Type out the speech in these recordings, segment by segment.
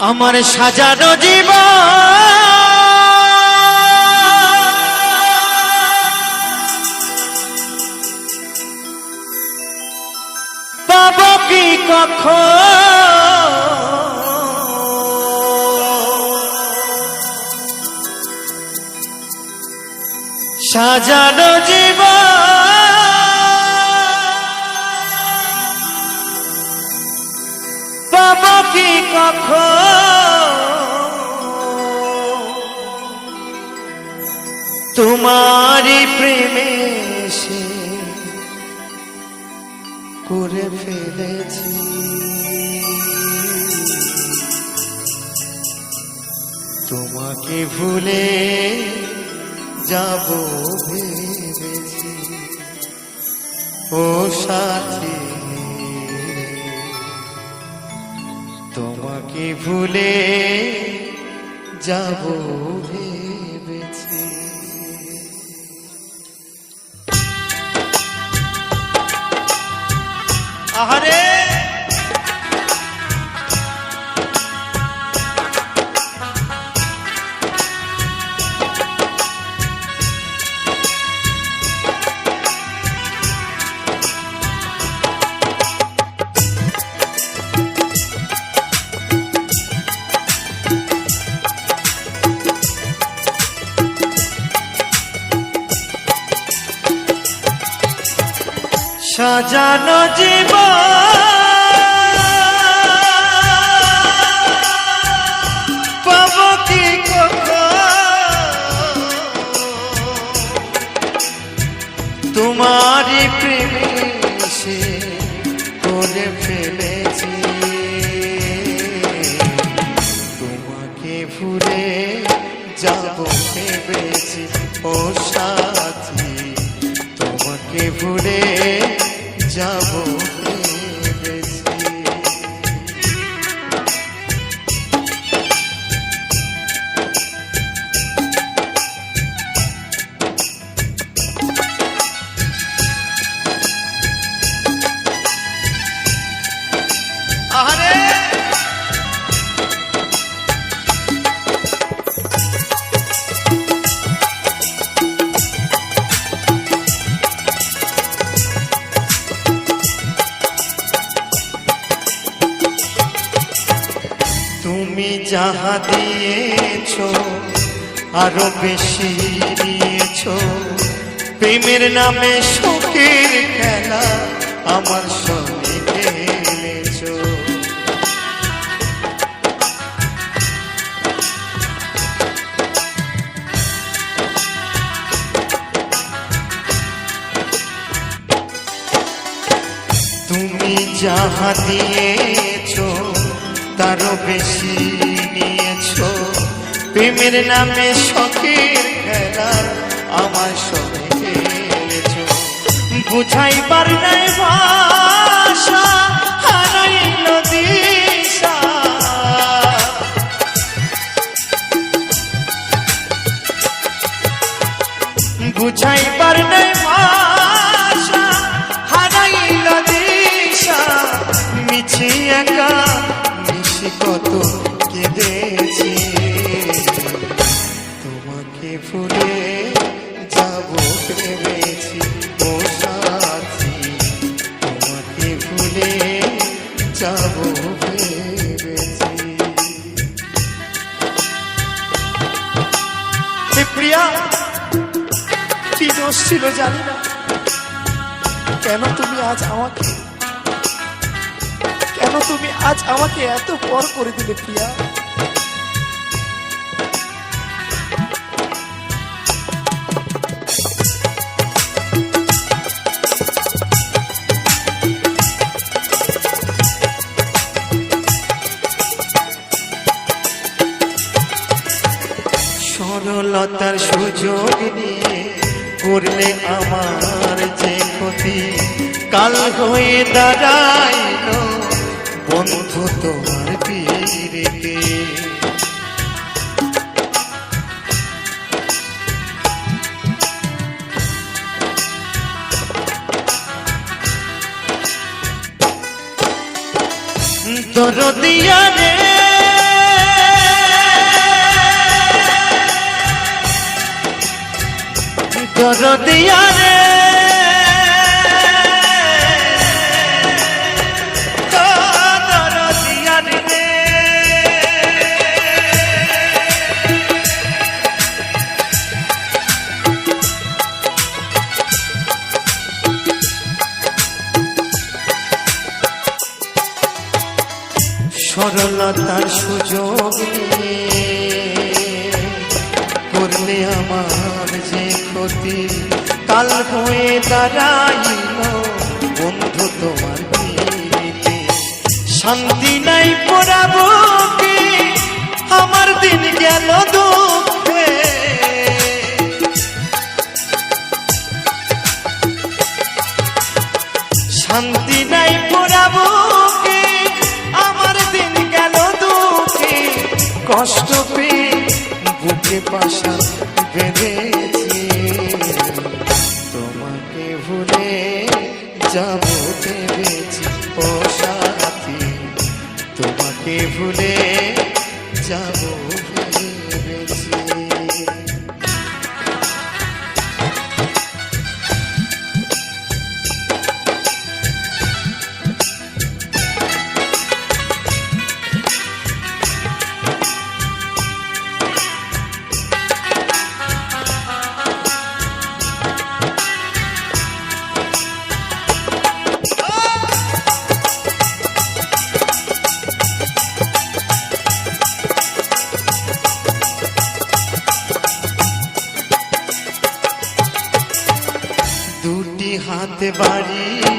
আমার সাজানো জীবন পাবো কি কখন সাজানো জীবন পাবো কি কখন তোমারই প্রেমে সে করে ফেলেছি তোমাকে ভুলে যাব ভেবেছি ও সাথী তোমাকে ভুলে যাব ভেবেছি আহারে সাজানো জীবন পাবো কি কখন তোমারই প্রেমে সে করে ফেলেছি তোমাকে ভুলে যাব ভেবেছি ও সাথী তোমাকে ভুলে যাব ভেবেছি আহারে তুমি যাহা দিয়েছো আরো বেশি দিয়েছো প্রেমের নামে শোকের খেলা আমার সঙ্গে খেলেছো তুমি যাহা দিয়েছো তারও বেশি নিয়েছো প্রেমের নামে শখের খেলা আমার সঙ্গে খেলেছো বুঝাইবার নাই ভাষা হারাইল দিশা বুঝাইবার নাই ভাষা হারাইল দিশা মিছে একা কত কেঁদেছি তোমাকে ভুলে যাব ভেবেছি ও সাথী তোমাকে ভুলে যাব ভেবেছি প্রিয়া কি দোষ ছিল জানি না কেন তুমি আজ আমাকে এত পর করে দিলে প্রিয়া সরলতার সুযোগ নিয়ে করলে আমার যে ক্ষতি কাল হয়ে দাঁড়াইল বন্ধু তোমার পীড়িতে দরদিয়া রে দরদিয়া রে দরদিয়া রে সরলতার সুযোগে করলে আমার যে ক্ষতি কাল হয়ে দাঁড়াইল বন্ধু তোমার পিড়িতে শান্তি নাই পড়াবো কি আমার দিন গেল দুঃখে শান্তি নাই পড়াবো কি আমার দিন গেল দুঃখে কষ্ট পেয়ে বুকে পাশা বেঁধেছি তোমাকে ভুলে যাব ভেবেছি ও সাথী তোমাকে ভুলে যাব ভেবেছি দুটি হাতে বাড়িয়ে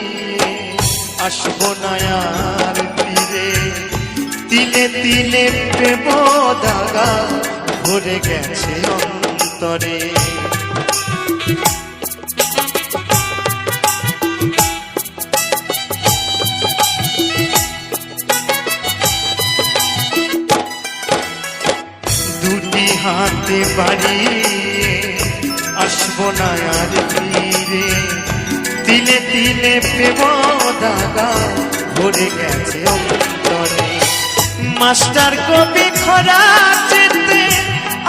আসবো না আর ফিরে তিলে তিলে প্রেম দাগা ভরে গেছে অন্তরে দুটি হাতে বাড়িয়ে আসবো না আর ফিরে তিলে তিলে প্রেম দাগা ভরে গেছে অন্তরে মাস্টার কবি খরা যেতে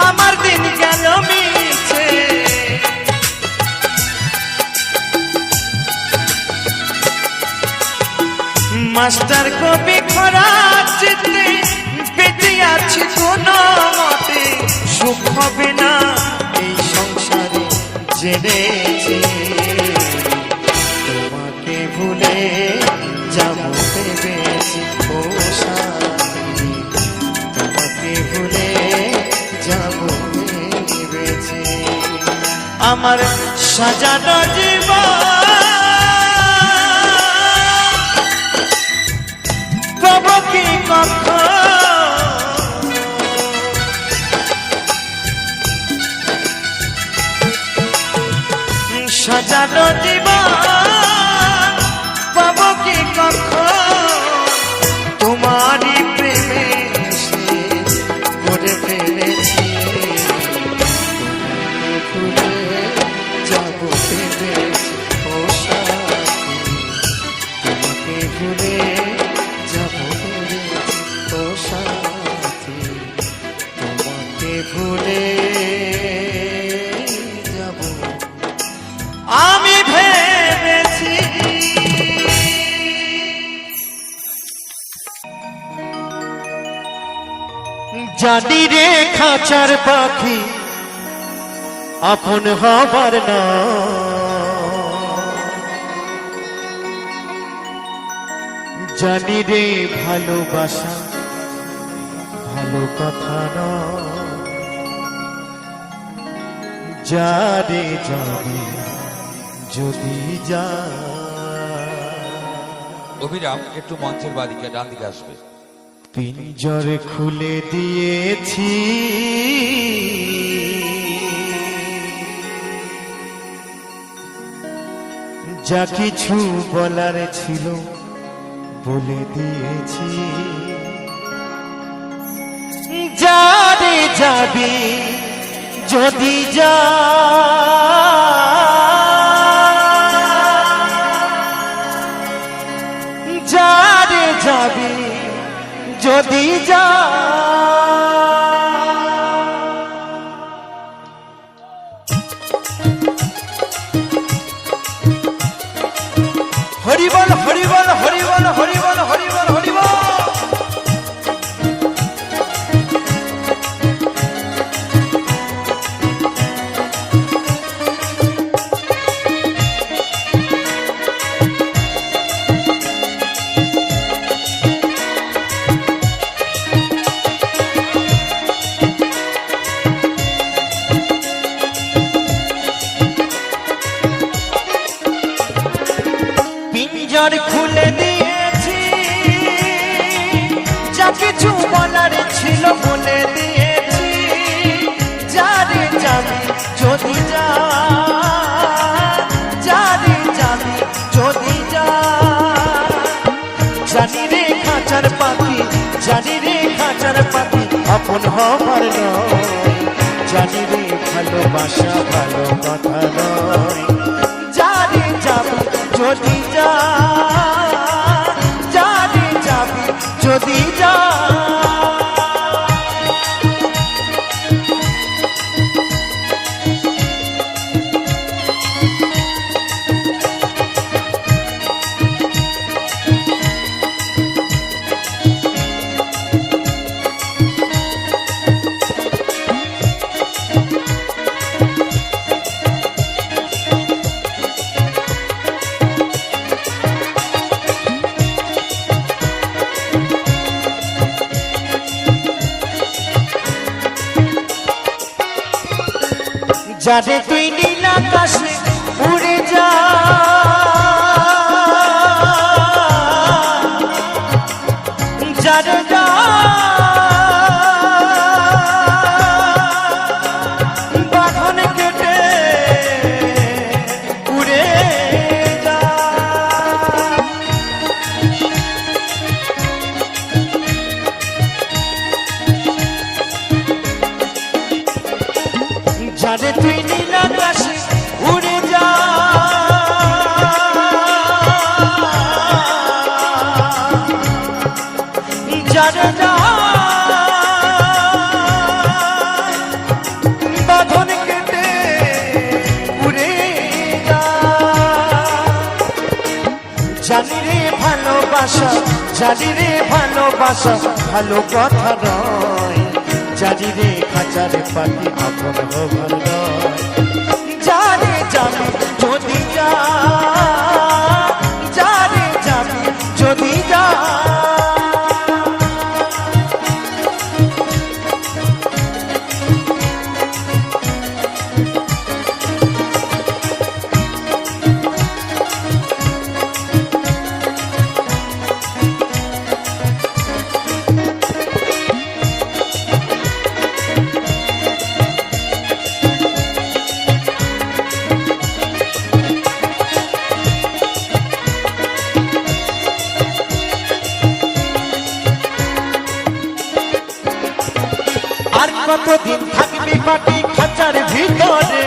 আমার দিন গেল মিছে মাস্টার কবি খরা যেতে বেঁচে আছি কোনো মতে সুখ হবে না এই সংসারে জেনেছি তোমাকে ভুলে যাব ভেবেছি ও সাথী তোমাকে ভুলে যাব ভেবেছি আমার সাজানো জীবন পাবো কি কখন সাজানো জীবন পাবো কি কখন তোমারই প্রেমে সে করে ফেলেছি তোমাকে ভুলে যাব ভেবেছি ও সাথী তোমাকে ভুলে যাব ভেবেছি ও সাথী তোমাকে ভুলে যাব আমি ভেবেছি জানি রে খাঁচার পাখি আপন হবার না জানি রে ভালোবাসা ভালো কথা না যারে যাবে যদি যা অভিরাম একটু মঞ্চের বাদিকে ডান দিকে আসবে পিঞ্জর খুলে দিয়েছি যা কিছু বলার ছিল বলে দিয়েছি যারে যাবি যদি যা যারে যাবি যদি যা বলার ছিল বলে দিয়েছি, যারে যাবি যদি যা, যারে যাবি যদি যা। জানি রে খাঁচার পাখি, জানি রে খাঁচার পাখি আপন হবার নয়, জানি রে ভালোবাসা ভালো কথা নয়। যারে যাবি যদি যা, যারে যাবি যদি যা। যারে তুই নীল আকাশে উড়ে যা, যারে যা বাঁধন কেটে উড়ে যা। যারে তুই নীল আকাশে উড়ে যা, যারে যা বাঁধন কেটে উড়ে যা। জানি রে ভালোবাসা, জানি রে ভালোবাসা ভালো কথা নয়, জানি রে খাঁচার পাখি আপন হবার নয়। যারে যাবি যদি যা, যারে যাবি যদি যা। আর কতদিন থাকবি পাখি খাঁচার ভিতরে,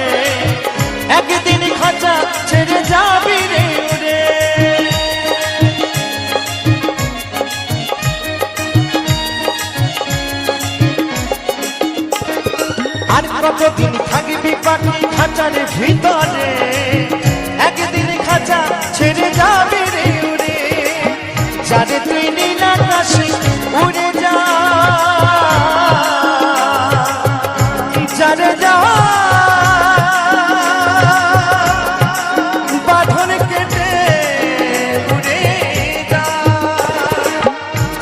একদিন খাঁচা ছেড়ে যাবি রে উড়ে। আর কতদিন থাকবি পাখি খাঁচার ভিতরে, একদিন খাঁচা ছেড়ে যাবি রে উড়ে। যারে তুই নীল আকাশে উড়ে যা, যারে যা বাঁধন কেটে উড়ে যা।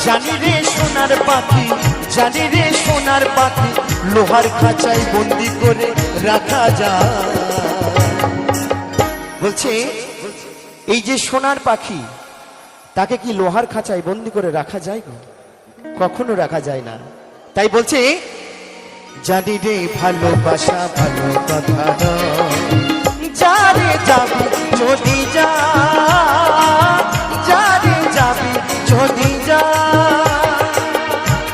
জানি রে সোনার পাখি, জানি রে সোনার পাখি লোহার খাঁচায় বন্দি করে রাখা যায়। বলছে এই যে সোনার পাখি, তাকে কি লোহার খাঁচায় বন্দি করে রাখা যায় গো? কখনো রাখা যায় না। তাই বলছে জানি রে ভালোবাসা ভালো কথা নয়, যারে যাবি যদি যা, যারে যাবি যদি যা।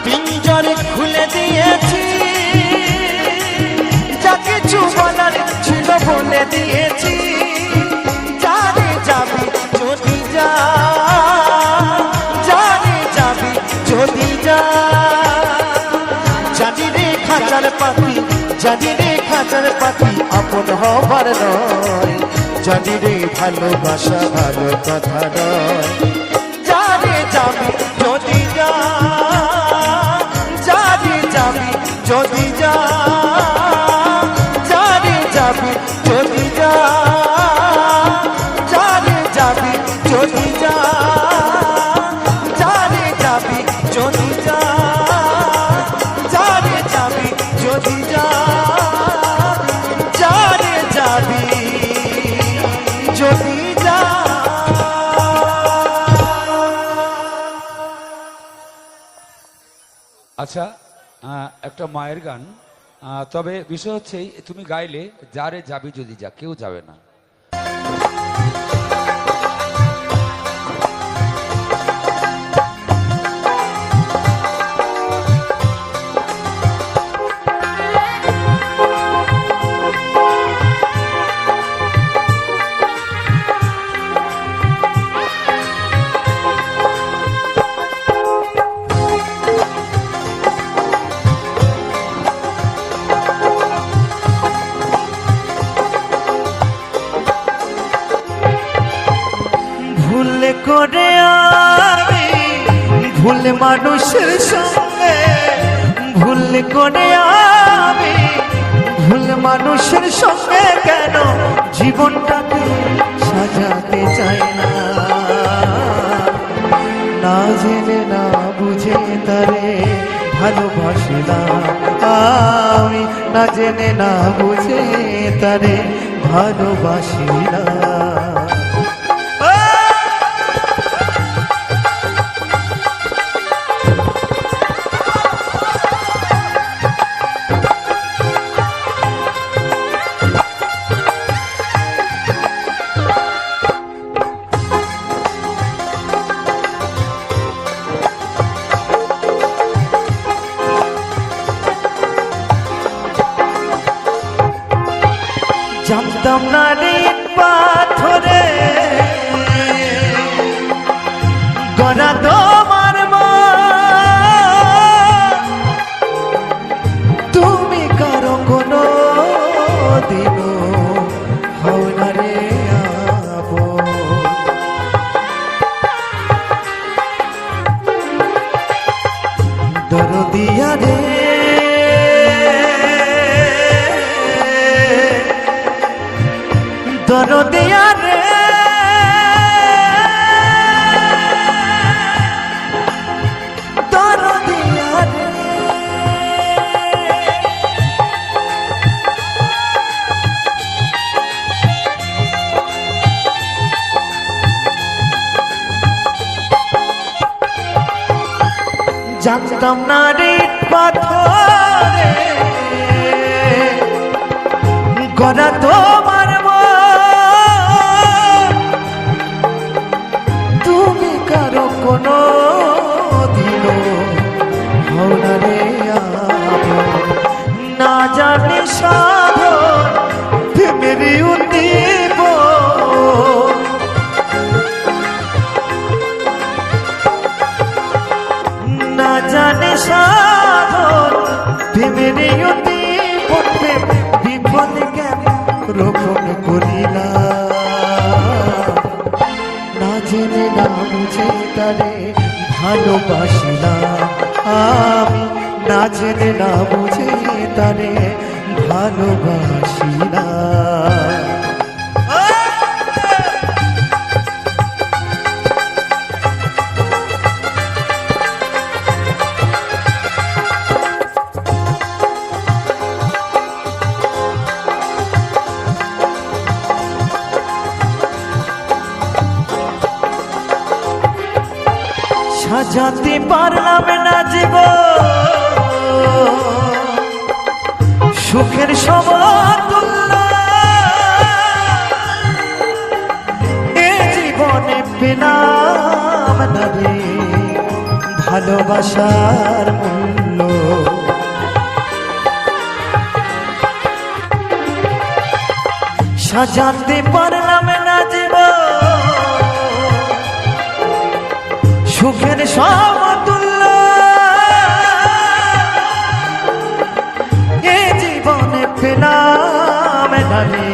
পিঞ্জরে খুলে দিয়েছি, যা কিছু বলার ছিল বলে দিয়েছি। যারে যাবি যদি যা, যারে যাবি যদি যা। জানি রে খাঁচার পাখি, জানি রে খাঁচার পাখি আপন হবার নয়, জানি রে ভালোবাসা ভালো কথা নয়। যারে যাবি যদি যা, যারে যাবি যদি যা, যারে যাবি যদি যা, যারে যাবি যদি যা, যারে যাবি যদি যা, যারে যাবি যদি যা, যারে যাবি যদি যা। আচ্ছা, একটা মায়ের গান, তবে বিষয় হচ্ছে তুমি গাইলে যারে যাবি যদি যা, কেউ যাবে না। ভুল করে আমি ভুল মানুষের সঙ্গে, ভুল করে আমি ভুল মানুষের সঙ্গে কেন জীবনটাকে সাজাতে চাই না। না জেনে না বুঝে তারে ভালোবাসলাম আমি, না জেনে না বুঝে তারে ভালোবাসিলাম। জানতাম না রে পাথরে গড়া তোমার মন, তুমি কারো কোনো দিন হও না রে আপন। দরদিয়া রে দরদিয়া রে দরদিয়া রে, জানতাম না রে পাথরে গড়া তোমার কোনো দিন হও না রে আপন। না জানি সাধন প্রেমের উদ্দীপ, না জানি সাধন প্রেমের উদ্দীপ, বিপদ জ্ঞান রোপণ করিলাম। না জেনে না বুঝে তারে ভালোবাসিলাম আমি, না জেনে না বুঝে তারে ভালোবাসিলাম। সাজাতে পারলাম না জীবন সুখের সমতুল্য, এ জীবনে পেলাম না রে ভালোবাসার মূল্য। সাজাতে পারলাম না জীবন সুখের সমতুল্য, এ জীবনে পেলাম না রে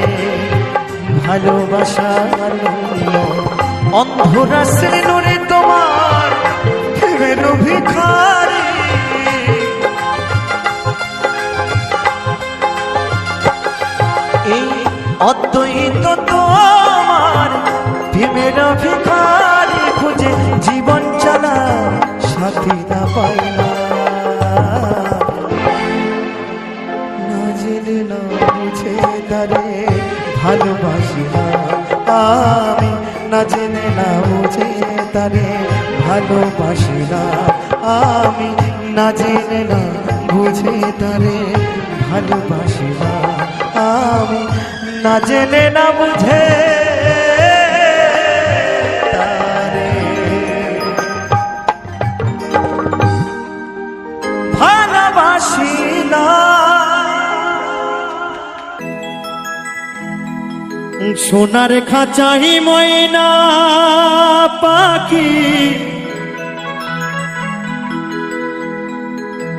ভালোবাসার মূল্য। অন্ধরা শ্রীনুরে তোমার প্রেমের ভিখারি, এই অদ্বৈত তোমার প্রেমের ভিখারি খুঁজে জীবন চালা সাথী না পাইলাম। না জেনে না বুঝে তারে ভালোবাসিলাম আমি, না জেনে না বুঝে তারে ভালোবাসিলাম আমি, না জেনে না বুঝে তারে ভালোবাসি না আমি, না জেনে না বুঝে তারে ভালোবাসি না। সোনার খাঁচাই ময়না পাখি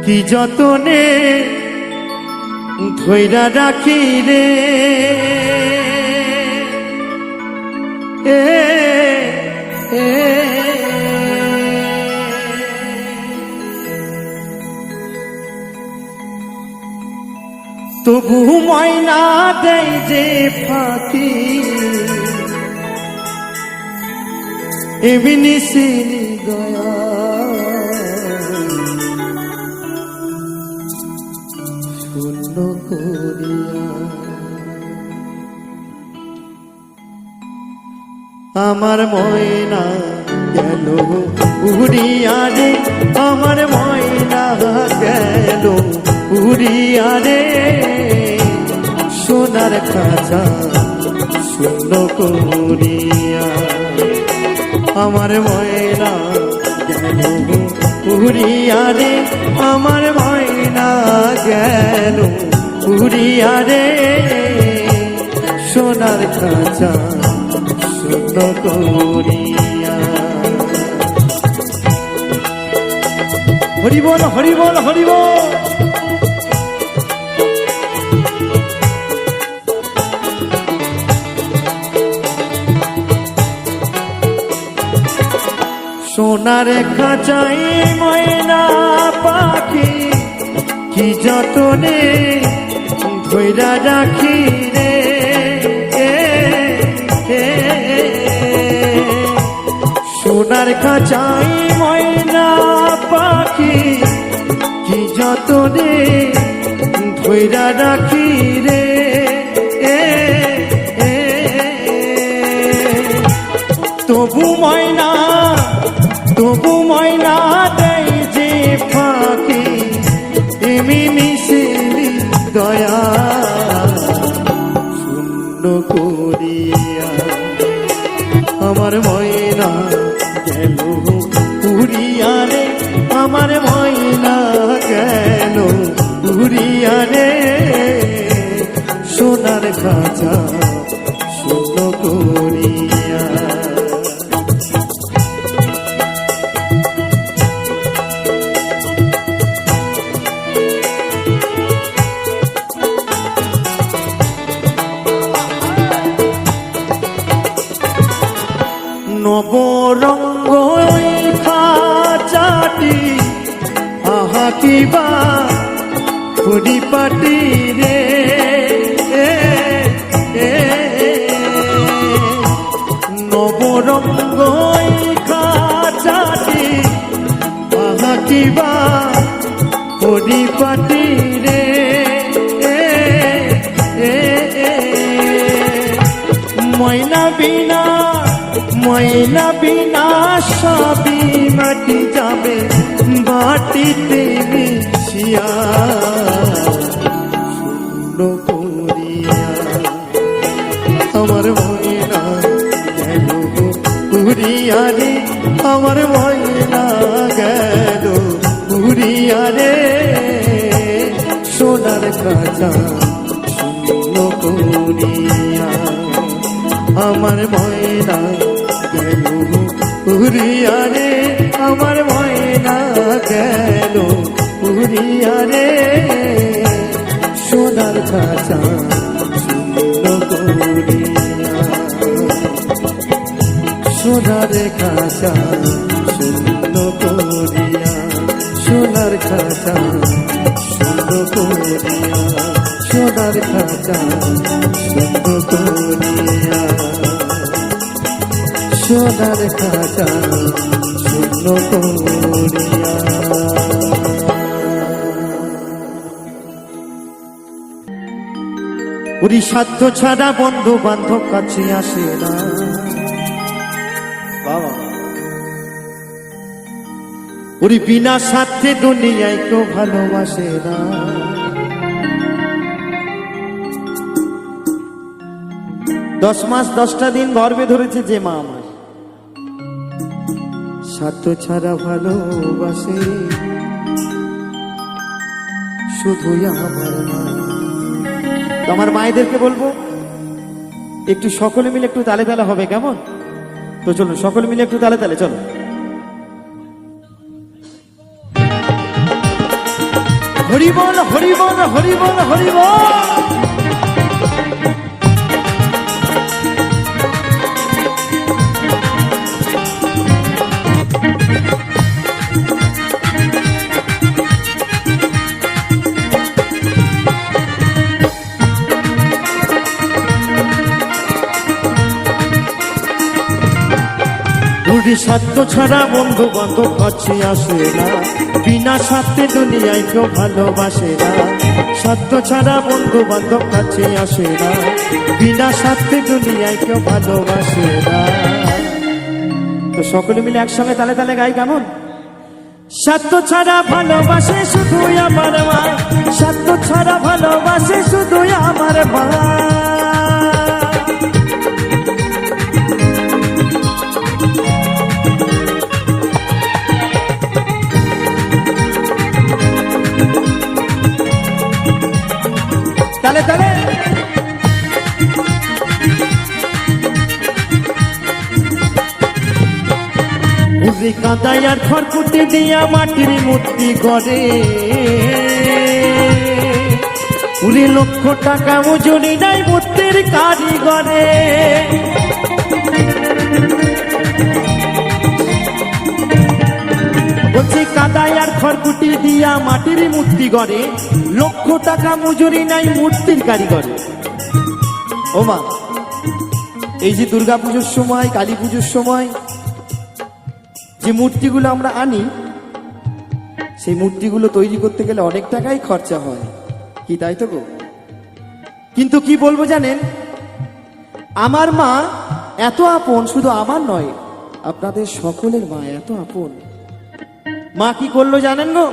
কি যতনে ধৈরা রাখি রে, তবু ময়না দেয় যে ফাঁকি এমনি সিনি গয়া শূন্য করিয়া। আমার ময়না গেল উড়িয়া রে, আমার ময়না গেল উড়িয়া রে, সোনার খাঁচা শূন্য করিয়া। আমার ময়না গেল উড়িয়া রে, আমার ময়না গেল উড়িয়া রে, সোনার খাঁচা শূন্য করিয়া। হরি বল হরি বল হরি বল। সোনার খাঁচাই ময়না পাখি কি যতনে ধৈরা রাখি রে, সোনার খাঁচাই ময়না পাখি কি যতনে ধৈরা রাখি রে, তবু ময়না তবু ময়না দেয় যে ফাঁকি এমি মিশিলি দয়া শূন্য করিয়া। আমার ময়না গেল উড়িয়া রে, আমার ময়না গেল উড়িয়া রে, সোনার খাঁচা শূন্য করিয়া। নবরঙ্গ খাঁচাটি আহা কিবা পরিপাটি রে, নবরঙ্গ খাঁচাটি আহা কিবা পরিপাটি রে, ময়না বিনা ময়না বিনা সবই মাটি যাবে মাটিতে মিশিয়া শূন্য করিয়া। আমার ময়না গেল উড়িয়া রে, আমার ময়না গেল উড়িয়া রে, সোনার খাঁচা শূন্য করিয়া। আমার ময়না গেল উড়িয়া রে, আমার ময়না গেল উড়িয়া রে, সোনার খাঁচা শূন্য করিয়া। সোনার খাঁচা শূন্য করিয়া, সোনার খাঁচা শূন্য করিয়া, সোনার খাঁচা শূন্য করিয়া, সোনার খাঁচা শূন্য করিয়া। ওরি সাধ্য ছাড়া বন্ধু বান্ধব কাছে আসে না বাবা। ওরে বিনা স্বার্থে দুনিয়ায় কেউ ভালোবাসে না। 10 মাস 10টা দিন গর্ভে ধরেছে যে মা আমার, স্বার্থ ছাড়া ভালোবাসে শুধুই আমার মা। তো আমার মায়েদেরকে বলবো একটু সকলে মিলে একটু তালে তালে হবে, কেমন? তো চলুন সকলে মিলে একটু তালে তালে চলো। হরি বল হরি বল হরি বল হরি বল। স্বার্থ ছাড়া বন্ধু বান্ধব কাছে আসে না, বিনা স্বার্থে দুনিয়ায় কেউ ভালোবাসে না। স্বার্থ ছাড়া বন্ধু বান্ধব কাছে আসে না, বিনা স্বার্থে দুনিয়ায় কেউ ভালোবাসে না। তো সকলে মিলে একসঙ্গে তালে তালে গাই, কেমন? স্বার্থ ছাড়া ভালোবাসে শুধু আমার মা, স্বার্থ ছাড়া ভালোবাসে শুধু আমার মা। তালে তালে উড়ে কাঁদায় আর খড়কুটি দিয়া মাটির মূর্তি গড়ে, উড়ে লক্ষ টাকা মজুরি নাই মূর্তির কারিগরে। বলছি কাদায় আর খড়কুটি দিয়া মাটির মূর্তি গড়ে, লক্ষ টাকা মজুরি নাই মূর্তির কারিগরে। ও মা, এই যে দুর্গা পুজোর সময়, কালী পুজোর সময় যে মূর্তিগুলো আমরা আনি, সেই মূর্তিগুলো তৈরি করতে গেলে অনেক টাকাই খরচা হয়, কি তাই তো গো? কিন্তু কি বলবো জানেন, আমার মা এত আপন, শুধু আমার নয় আপনাদের সকলের মা এত আপন। মা কি করলো জানেন গো?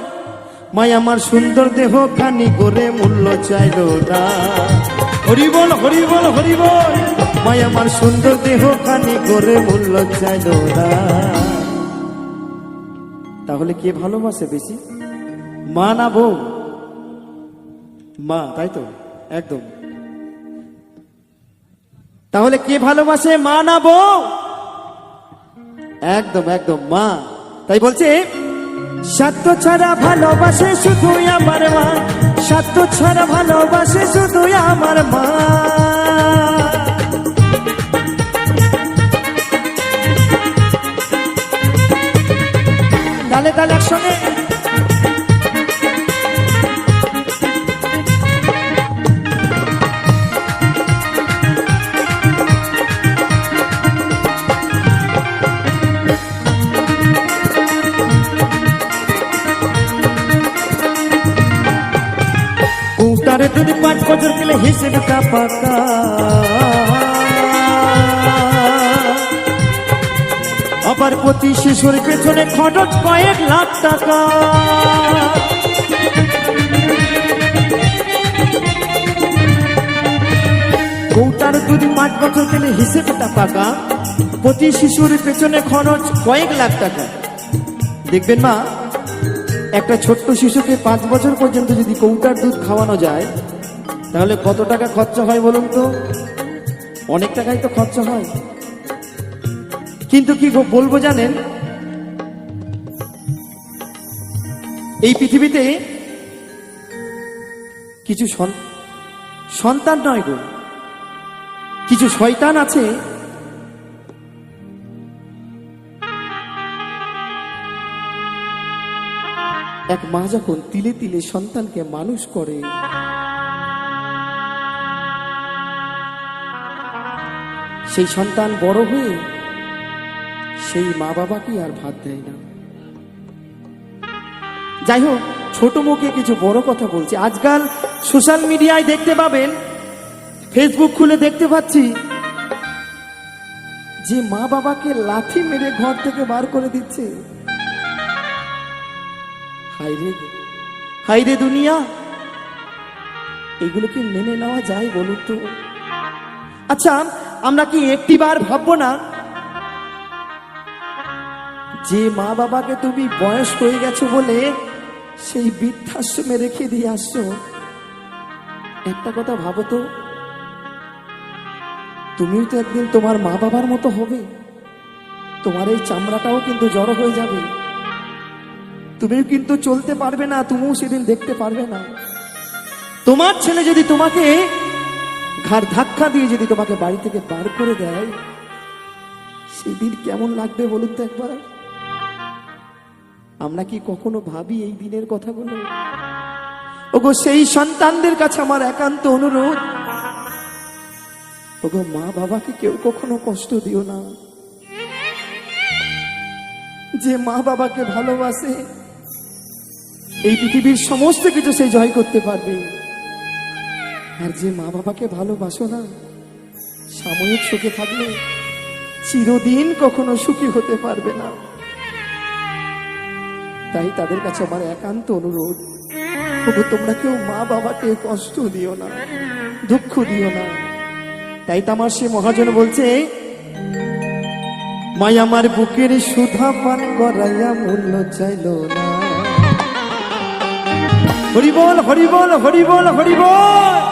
মাই আমার সুন্দর দেহ খানি করে মূল্য চাইলো না। হরি বল হরি বল হরি বল। মাই আমার সুন্দর দেহ খানি করে মূল্য চাইলো না। তাহলে কে ভালোবাসে বেশি, মা না বউ? মা, তাই তো, একদম। তাহলে কে ভালোবাসে, মা না বউ? একদম একদম মা। তাই বলছে স্বার্থ ছাড়া ভালোবাসে শুধু আমার মা, স্বার্থ ছাড়া ভালোবাসে শুধু আমার মা। তালে তালে একসঙ্গে উটারে যদি 5 বছর গেলে হিসেবটা পাকা, আবার প্রতি শিশুর পেছনে খরচ কয়েক লাখ টাকা। কৌটার যদি 5 বছর গেলে হিসেবটা পাকা, প্রতি শিশুর পেছনে খরচ কয়েক লাখ টাকা। দেখবেন মা, একটা ছোট্ট শিশুকে 5 বছর পর্যন্ত যদি কৌটার দুধ খাওয়ানো যায়, তাহলে কত টাকা খরচা হয় বলুন তো? অনেক টাকাই তো খরচা হয়। কিন্তু কি বলবো জানেন, এই পৃথিবীতে কিছু সন্তান নয় গো, কিছু শয়তান আছে এক মা যখন তিলে তিলে সন্তানকে মানুষ করে, সেই সন্তান বড় হয়ে সেই মা বাবাকে আর ভাত দেয় না। যাই হোক, ছোট মুখে কিছু বড় কথা বলছি। আজকাল সোশ্যাল মিডিয়ায় দেখতে পাবেন, ফেসবুক খুলে দেখতে পাচ্ছি যে মা বাবাকে লাঠি মেরে ঘর থেকে বার করে দিচ্ছে। হাইরে হাইরে দুনিয়া, এগুলো কি মেনে নেওয়া যায় বলুন তো? আচ্ছা, আমরা কি একটিবার ভাববো না যে মা বাবাকে তুমি বয়স হয়ে গেছো বলে সেই বৃদ্ধাশ্রমে রেখে দিয়ে আসছো? একটা কথা ভাবো তো, তুমিও তো একদিন তোমার মা বাবার মতো হবে, তোমার এই চামড়াটাও কিন্তু জড়ো হয়ে যাবে, তুমিও কিন্তু চলতে পারবে না, তুমিও সেদিন দেখতে পারবে না। তোমার ছেলে যদি তোমাকে ঘাড় ধাক্কা দিয়ে যদি তোমাকে বাড়ি থেকে বার করে দেয়, সেদিন কেমন লাগবে বলুন তো একবার? আমরা কি কখনো ভাবি এই দিনের কথাগুলো? ওগো সেই সন্তানদের কাছে আমার একান্ত অনুরোধ, ওগো মা বাবাকে কেউ কখনো কষ্ট দিও না। যে মা বাবাকে ভালোবাসে এই পৃথিবীর সমস্ত কিছু সে জয় করতে পারবে, আর যে মা বাবাকে ভালোবাসো না, সাময়িক সুখে থাকলে চিরদিন কখনো সুখী হতে পারবে না। তাই তাদের কাছে আমার একান্ত অনুরোধ, ওগো তোমরা কেউ মা বাবাকে কষ্ট দিও না, দুঃখ দিও না। তাই তো আমার সে মহাজন বলছে, মাই আমার বুকের সুধা পান করাইয়া মূল্য চাইল না। হরিবল হরিবল হরিবল হরিবল।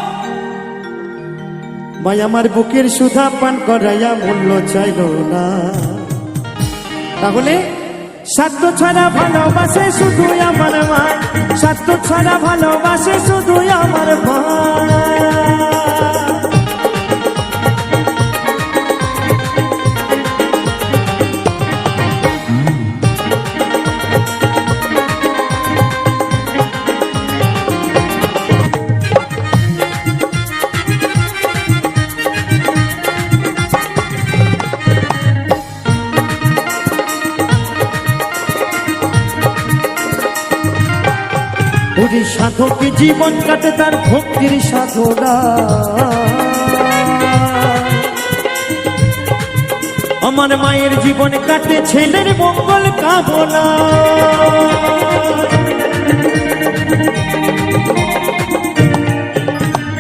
মাই আমার বুকের সুধা পান করাইয়া মূল্য চাইল না। তাহলে স্বার্থ ছাড়া ভালোবাসে শুধু আমার মা, স্বার্থ ছাড়া ভালোবাসে শুধু আমার মা। ওরে সাধক জীবন কাটে তার ভক্তির সাধনা, আমার মায়ের জীবন কাটে ছেলের মঙ্গল কামনা।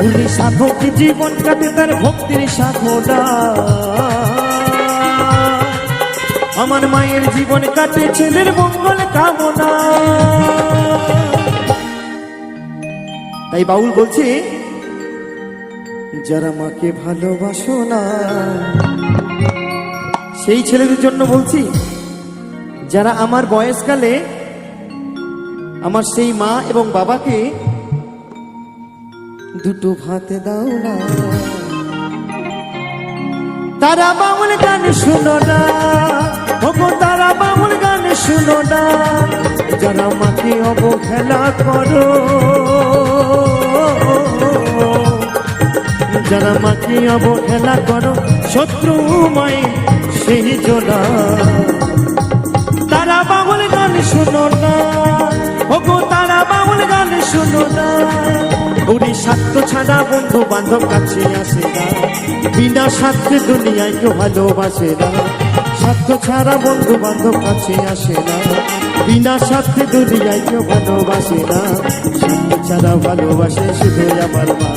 ওরে সাধক জীবন কাটে তার ভক্তির সাধনা, আমার মায়ের জীবন কাটে ছেলের মঙ্গল কামনা। তাই বাউল বলছে, যারা মাকে ভালোবাসো না, সেই ছেলেদের জন্য বলছি, যারা আমার বয়সকালে আমার সেই মা এবং বাবাকে দুটো ভাত দাও না, তারা বাউল গান শুনো না, ওগো তারা বাউল গান শুনো না। যারা মাকে অবহেলা করো, যারা মাকে অবহেলা করো, শত্রু মায়ের সেই জোড়া, তারা বাউল গান শুনো না, ওগো তারা বাউল গান শুনো না। ওরে স্বার্থ ছাড়া বন্ধু বান্ধব কাছে আসে না, বিনা স্বার্থে দুনিয়ায় কেউ ভালোবাসে না। স্বার্থ ছাড়া বন্ধু বান্ধব কাছে আসে না, বিনা স্বার্থে দুনিয়ায় কেউ ভালোবাসে না। স্বার্থ ছাড়া ভালোবাসে শুধু আমার মা,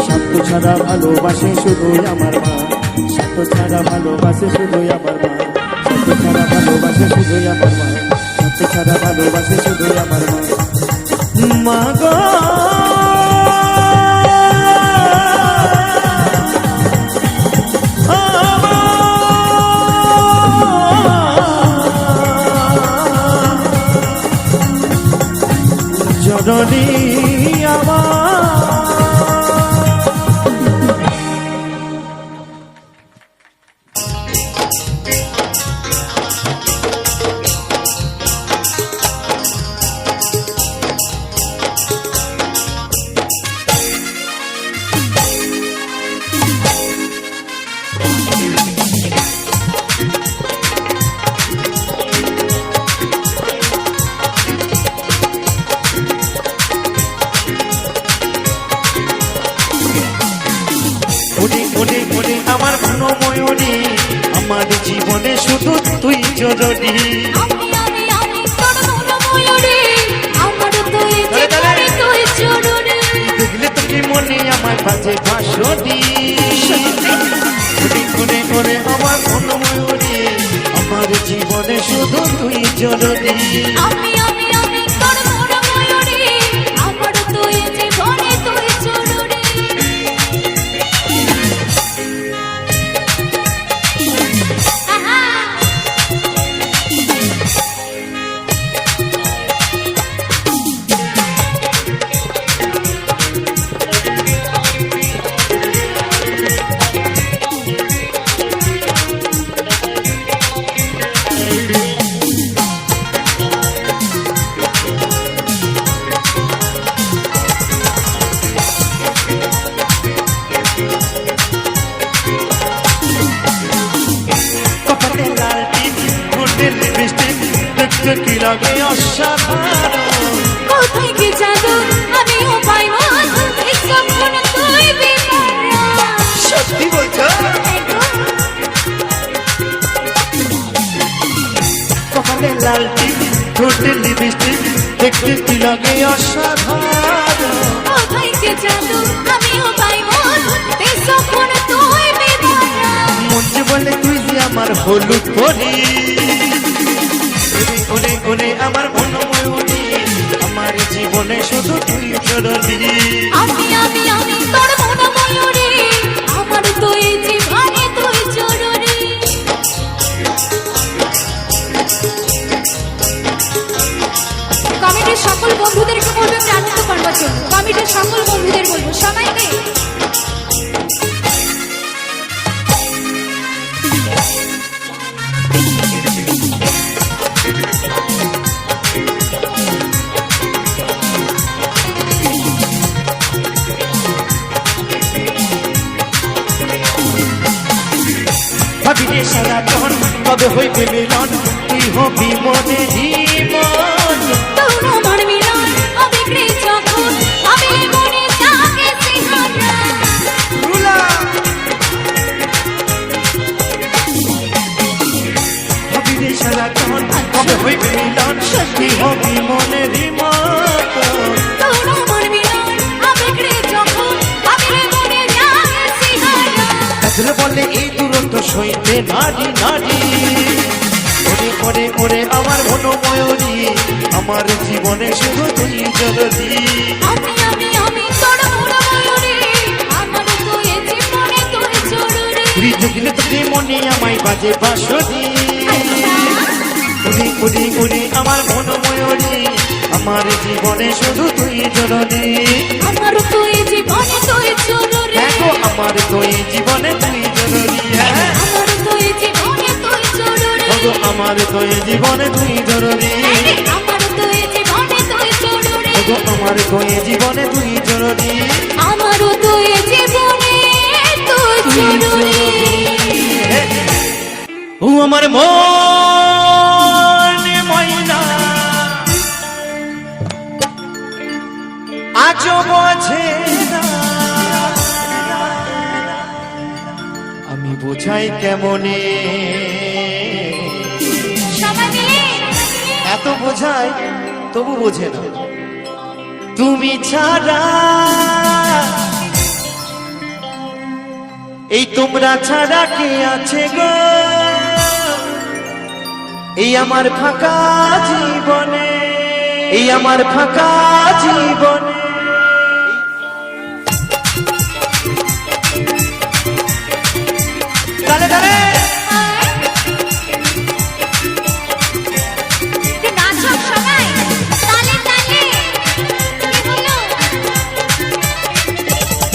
স্বার্থ ছাড়া ভালোবাসে শুধু আমার মা, স্বার্থ ছাড়া ভালোবাসে শুধু আমার মা, স্বার্থ ছাড়া ভালোবাসে শুধু আমার মা, স্বার্থ ছাড়া ভালোবাসে শুধু আমার মা। মা গো জননী আমার। আমার মনোময়ূরী, আমার জীবনে শুধু তুই জরুরি। জরুরি করে করে আমার মন ময়ূরী আমার জীবনে শুধু তুই জরুরি আমি আমি আমি তোর মন ময়ূরী আমার তুই জীবনে তুই জরুরি আহা কপালে লাল টিপ ঠোঁটে লিপস্টিক দেখতে কি লাগে অসাধারণ কোথায় কি জাদু আমিও পাই মন এই স্বপ্ন তুই বিমারা সত্যি বলছো কপালে লাল টিপ ঠোঁটে লিপস্টিক দেখতে কি লাগে অসাধারণ কোথায় কি জাদু আমিও পাই মন এই স্বপ্ন তুই বিমারা মন যে বলে তুই যে আমার হলুদ পরি ওরে ওরে আমার মন ময়ূরী আমার জীবনে শুধু তুই জরুরি আমি আমি আমি তোর মন ময়ূরী আমার তুই জীবনে তুই জরুরি কমিটির সকল বন্ধুদেরকে বলবো আনন্দ করবার জন্য কমিটির সকল বন্ধুদের বলবো সবাইকে ভাবিলে সারাক্ষণ কবে হইবে মিলন তুই হবি মনে জীবন তোর আমার মিলন হবে রে যখন হবে মনে জাগে সিংহারা ভাবিলে সারাক্ষণ কবে হইবে মিলন তুই হবি মনে জীবন তোর আমার মিলন হবে রে যখন হবে মনে জাগে সিংহারা আসলে বলে এই দূরত্ব সইতে নারী নারী ওরে ওরে ওরে আমার মন ময়ূরী আমার জীবনে শুধু তুই জরুরি আমি আমি আমি তোর মন ময়ূরী আমার তুই জীবনে তুই জরুরি উড়ি ঢুকলে তোকে মনে আমায় বাজে বাঁশরি উড়ি উড়ি উড়ি আমার মন ময়ূরী আমার জীবনে শুধু তুই জরুরি আমার তুই জীবনে তুই জরুরি দেখো আমার তুই জীবনে তুই জরুরি হ্যাঁ আমার তুই জীবনে তুই জরুরি ওগো আমার তুই জীবনে তুই জরুরি আমার তুই জীবনে তুই জরুরি ওগো আমার তুই জীবনে তুই জরুরি আমার তুই জীবনে তুই জরুরি ও আমার মন ময়না আজও বোঝে না আমি বোঝাই কেমনে সবাই মিলে এত বোঝাই তবু বোঝে না তুমি ছাড়া এই তোমরা ছাড়া কে আছে গো এই আমার ফাঁকা জীবনে এই আমার ফাঁকা জীবনে তালে তালে নাচো সবাই তালে তালে কি হলো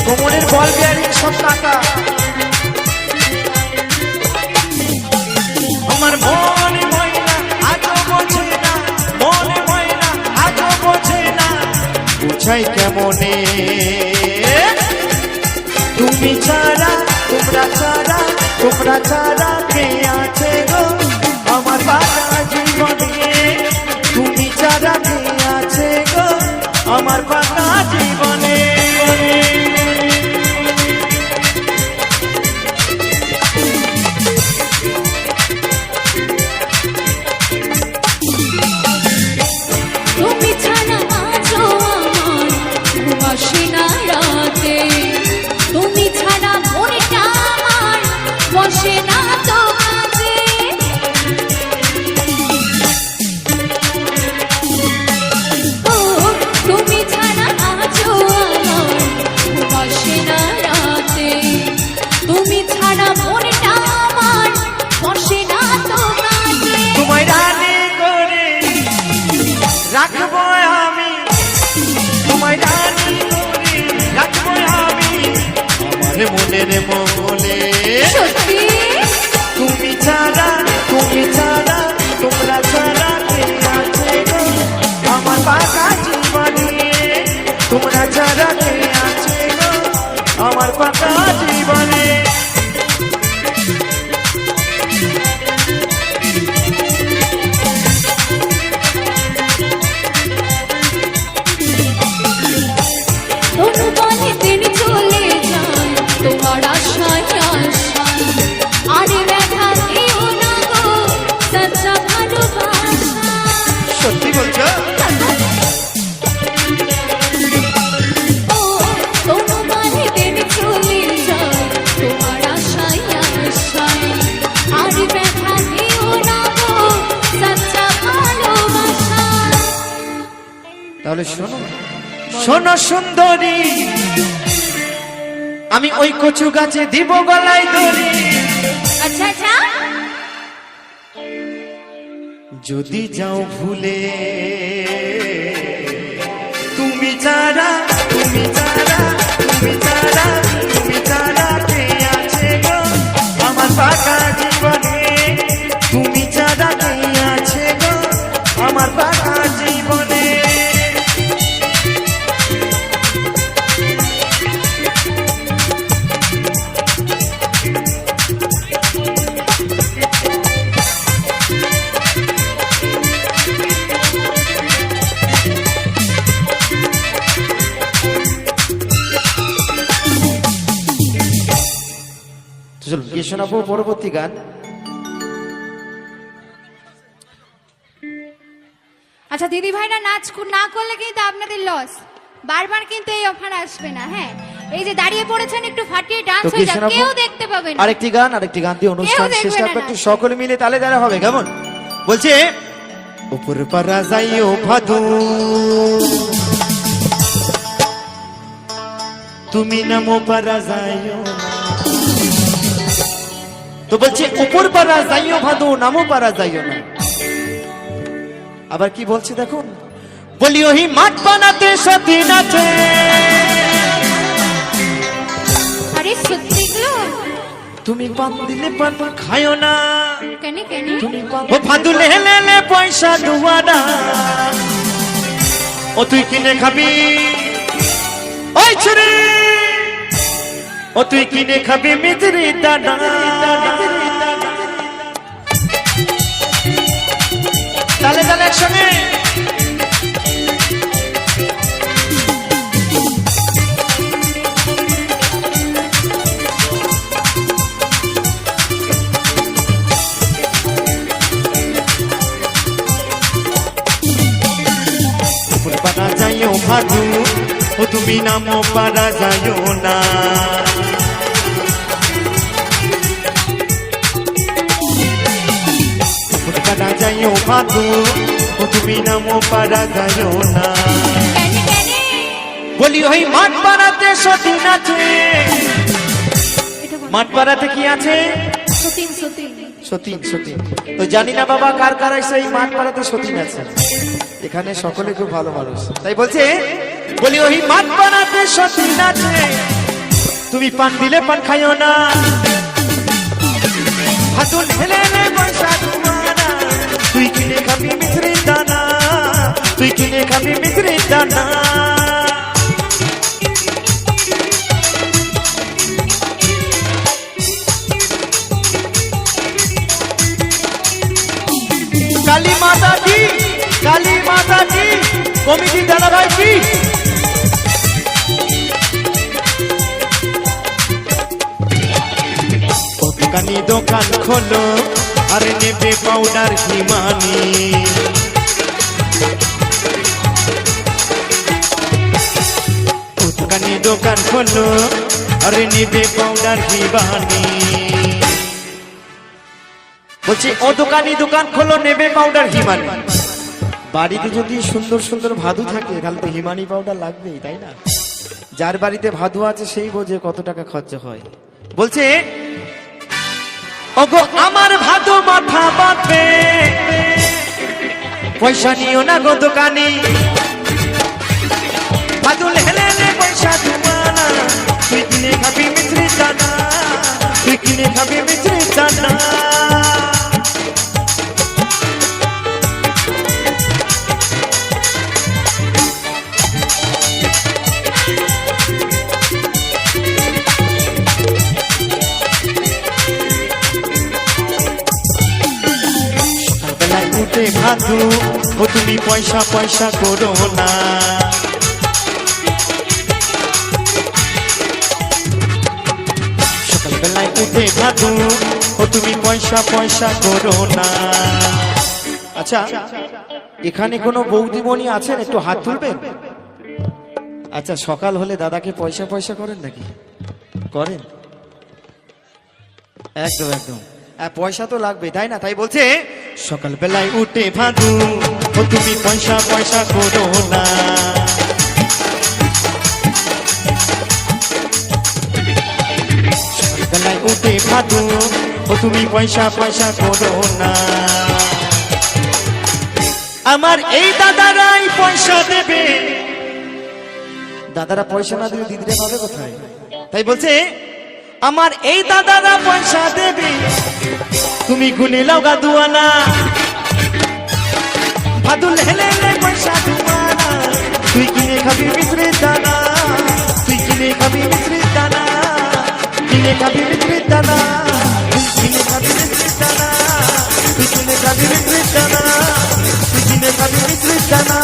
কোমরের বল বিয়ারিং সব টাকা আমার মনে ময়না আজও বোঝে না মনে ময়না আজও বোঝে না বুঝাই কেমনে তুমি ছাড়া তোমরা ছাড়া কে আছে গো আমার বাবা জীবনে তুমি ছাড়া কে আছে গো আমার বাবা জীবনে তুমি ছাড়া আছো আমার ঘুম আসে না রাতে তুমি তোমায় রানী করে রাখবো আমি আমার মনের মহলে। সত্যি তুমি ছাড়া তোমরা ছাড়া কে আছে গো আমার পাকা জীবনে, তোমরা ছাড়া কে আছে গো আমার পাকা জীবনে। তনু বলে দিন চলে যায় তোমার আশায় আশায়, আরে ব্যথা দিও না গো সচ্চা ভালোবাসা। সত্যি বলছো? ও তনু বলে দিন চলে যায় তোমার আশায় আশায়, আরে ব্যথা দিও না গো সচ্চা ভালোবাসা। তাহলে শোনো শোনো সুন্দরী, আমি ওই কচু গাছে দিব গলায় দড়ি, আচ্ছা আচ্ছা যদি যাও ভুলে তুমি ছাড়া তুমি ছাড়া তুমি ছাড়া তুমি ছাড়া কে আছে গো আমার পাকা জীবনে, তুমি ছাড়া কে আছে গো আমার পাকা জীবনে। চলুন কি শোনাবো পরবর্তী গান। আচ্ছা দিদি ভাইরা নাচ না করলে কিন্তু আপনাদের লস, বারবার কিন্তু এই অফার আসবে না। হ্যাঁ এই যে দাঁড়িয়ে পড়েছেন একটু ফাটিয়ে ডান্স তো কি হয়ে যাক, শোনাবো? কেউ দেখতে পাবে না। আরেকটি গান দিয়ে অনুষ্ঠান দেখবে শেষ না করবো, না। একটু সকলে মিলে তালে তালে হবে কেমন? বলছে উপর পারা যাইও ভাদু তুমি নামো পারা যাইও না। তো বলছে উপর পারা যাইও ভাদু নামো পারা যাইও না। আবার কি বলছে দেখুন, বলি ওই মাঠ বানাতে সতী নাচে, আরে সত্যি গো, তুমি পান দিলে পান খায়ো না, কেন কেন ও ভাদু লে পয়সা দুয়ানা, ও তুই কিনে খাবি ওই ছুরি, ও তুই কিনে খাবি মিজরি দানা। তালে তালে একসঙ্গে পারা যাইও ভাদু ও তুমি নামো পারা যাইও না, পারা যাইও ভাদু ও তুমি নামো পারা যাইও না। কেন কেন বলি ওই মাঠ পাড়াতে সতী নাচে, এটা বল। মাঠ পাড়াতে কি আছে? সতীন সতীন সতীন সতীন। তো জানি না বাবা কার কার এসে এই মাঠ পাড়াতে সতীন আছে, এখানে সকলে খুব ভালো মানুষ, তাই বলছে বলি ওই মাঠ পাড়াতে সতীন আছে, তুমি পান দিলে পান খাইও না, হাতুল ঢেলে পয়সা তোমারা, তুই কিনে খাবি মিছরি দানা, তুই কিনে খাবি মিছরি দানা। काली माता की कमिटी दादा भाई की दुकान खोलो अरे नेबे पाउडर हिमानी, दुकान खोलो अरे नेबे पाउडर हिमानी, বলছি ও দোকান খোলো নেবে পাউডার হিমানি। বাড়িতে যদি সুন্দর সুন্দর ভাদু থাকে তাহলে তো হিমানি পাউডার লাগবেই, তাই না? যার বাড়িতে ভাদু আছে সেই বোঝে কত টাকা খরচা হয়। বলছে ওগো আমার ভাদু মাথা বাঁধবে, পয়সা নিও না গো দোকানি, ভাদুল হেলে পয়সা দুমানা, তুই কিনে খাবি মিছরি দানা, তুই কিনে খাবি মিছরি দানা। উঠে ভাদু ও তুমি পয়সা পয়সা করো না, সকালবেলায় উঠে ভাদু ও তুমি পয়সা পয়সা করো না। আচ্ছা, এখানে কোনো বৌদিমণি আছেন? একটু হাত তুলবেন। আচ্ছা, সকাল হলে দাদাকে পয়সা পয়সা করেন নাকি? করেন? একদম একদম, পয়সা তো লাগবে, তাই না? তাই বলছে সকালবেলায় উঠে ভাদু ও তুমি পয়সা পয়সা করো না, সকালবেলায় উঠে ভাদু ও তুমি পয়সা পয়সা করো না। আমার এই দাদারাই পয়সা দেবে, দাদারা পয়সা না দিলে দিদিরা পাবে কোথায়? তাই বলছে আমার এই দাদারা পয়সা দেবে, তুমি গুনে লাও গা দুয়ানা, ভাদুল হেলে পয়সা দুয়ানা, তুই কিনে খাবি মিছরি দানা, তুই কিনে খাবি মিছরি দানা, কিনে খাবি মিছরি দানা, তুই কিনে খাবি মিছরি দানা, তুই কিনে খাবি মিছরি দানা, তুই কিনে খাবি মিছরি দানা,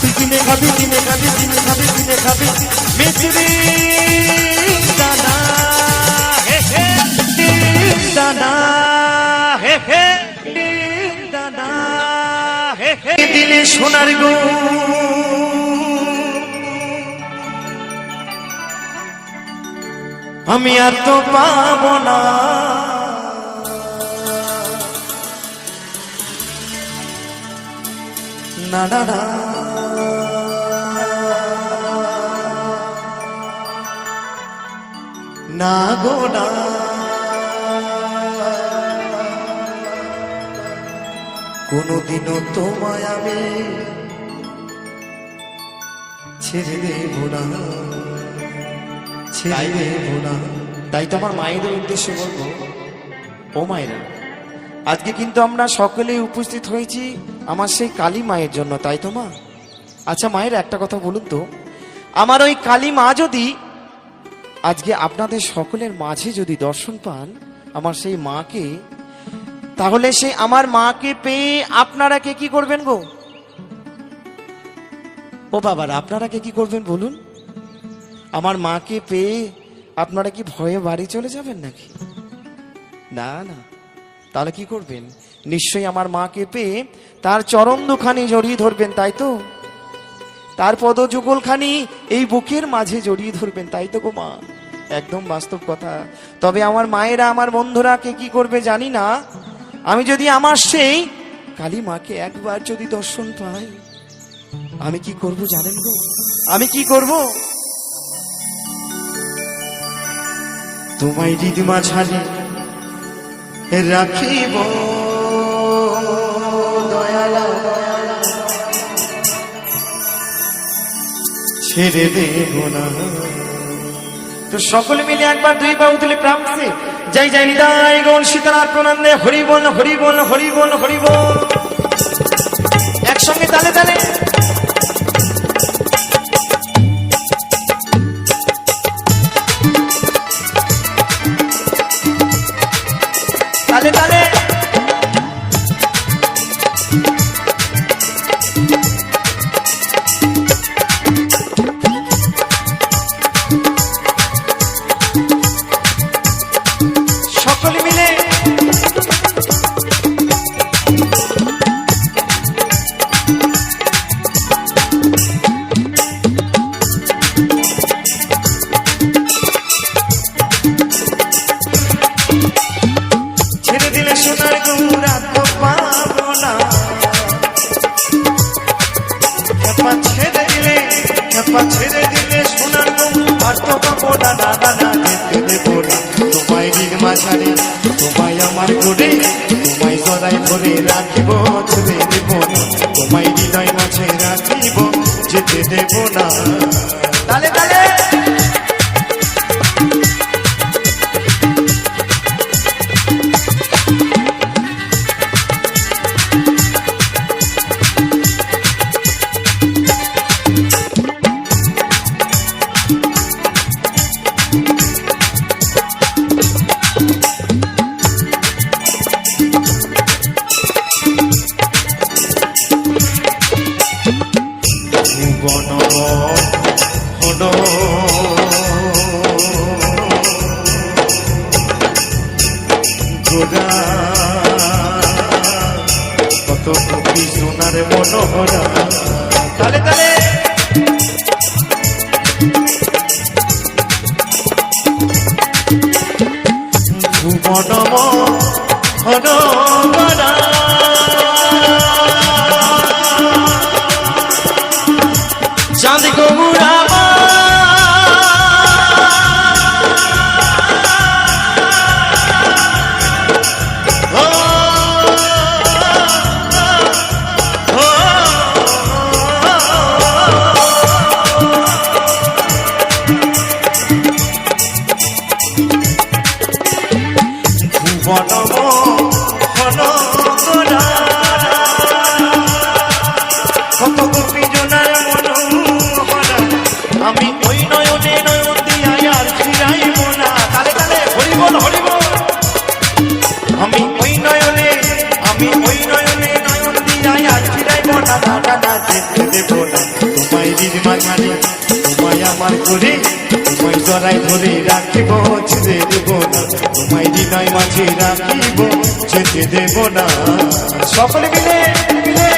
তুই কিনে খাবি কিনে খাবি কিনে খাবি কিনে খাবি মিছরি দানা, দানা হে হে দানা হে হে দিলে সোনার গো, আমি আর তো পাবো না, না না না না গো না, কোনদিনও তোমায় আমি ছেড়ে দেব না, ছেড়ে দেব না। তাই তো আমার মায়েদের উদ্দেশ্যে বলবো, ও মায়েরা, আজকে কিন্তু আমরা সকলেই উপস্থিত হয়েছি আমার সেই কালী মায়ের জন্য, তাই তো মা? আচ্ছা মায়ের একটা কথা বলুন তো, আমার ওই কালী মা যদি আজকে আপনাদের সকলের মাঝে যদি দর্শন পান আমার সেই মাকে, তাহলে সেই আমার মাকে পেয়ে আপনারা কে কি করবেন গো? ও বাবারা, আপনারা কে কি করবেন বলুন? আমার মাকে পেয়ে আপনারা কি ভয়ে বাড়ি চলে যাবেন নাকি? না না, তাহলে কি করবেন? নিশ্চয়ই আমার মাকে পেয়ে তার চরণ দুখানি জড়িয়ে ধরবেন, তাই তো? তার পদযুগলখানি এই বুকের মাঝে জড়িয়ে ধরবেন, তাই তো গো মা? একদম বাস্তব কথা। তবে আমার মায়েরা, আমার বন্ধুরা কে কি করবে জানি না, আমি যদি আমার সেই কালী মাকে একবার যদি দর্শন পাই, আমি কি করব জানেন গো? আমি কি করব? তোমায় দিদিমা ছাড়ে রাখিব দয়ালা, ছেড়ে দেব না। তো সকলে মিলে একবার দুই বাহু তুলে প্রামসে জয় জয় নিদায় গৌর সীতানাথ প্রনন্দে হরি বল হরি বল হরি বল হরি বল, একসঙ্গে তালে তালে তালে তালে সকলে মিলে ছেড়ে দিলে সোনার গৌরা তো পাবো না, ছেড়ে দিলে সোনার গৌরা তো পাবো না, দাদা না যেতে দেবো না। তোমায় দিদিমা ছাড়ে তোমায় আমার করে, তোমায় জড়াই ধরে রাখিব, ছেড়ে দেব না। তোমায় হৃদয় মাঝে রাখিব, যেতে দেব না। তালে তালে কত কবি সোনার মনোহরা। তালে তালে ভুবন মনোহরা চাঁদ গৌরা আমি ওই নয়নে নয়ন দিয়া আর ফিরাইব না। তালে তালে হরি বল হরি বল। আমি ওই নয়নে নয়ন দিয়া আর ফিরাইব না। না না যেতে দেব না তোমায় দিন মাঝারে, তোমায় আমার করে তোমায় জড়াই ধরে রাখিব, যেতে দেব না তোমায় হৃদয় মাঝে রাখিব, যেতে দেব না। সকলে মিলে মিলে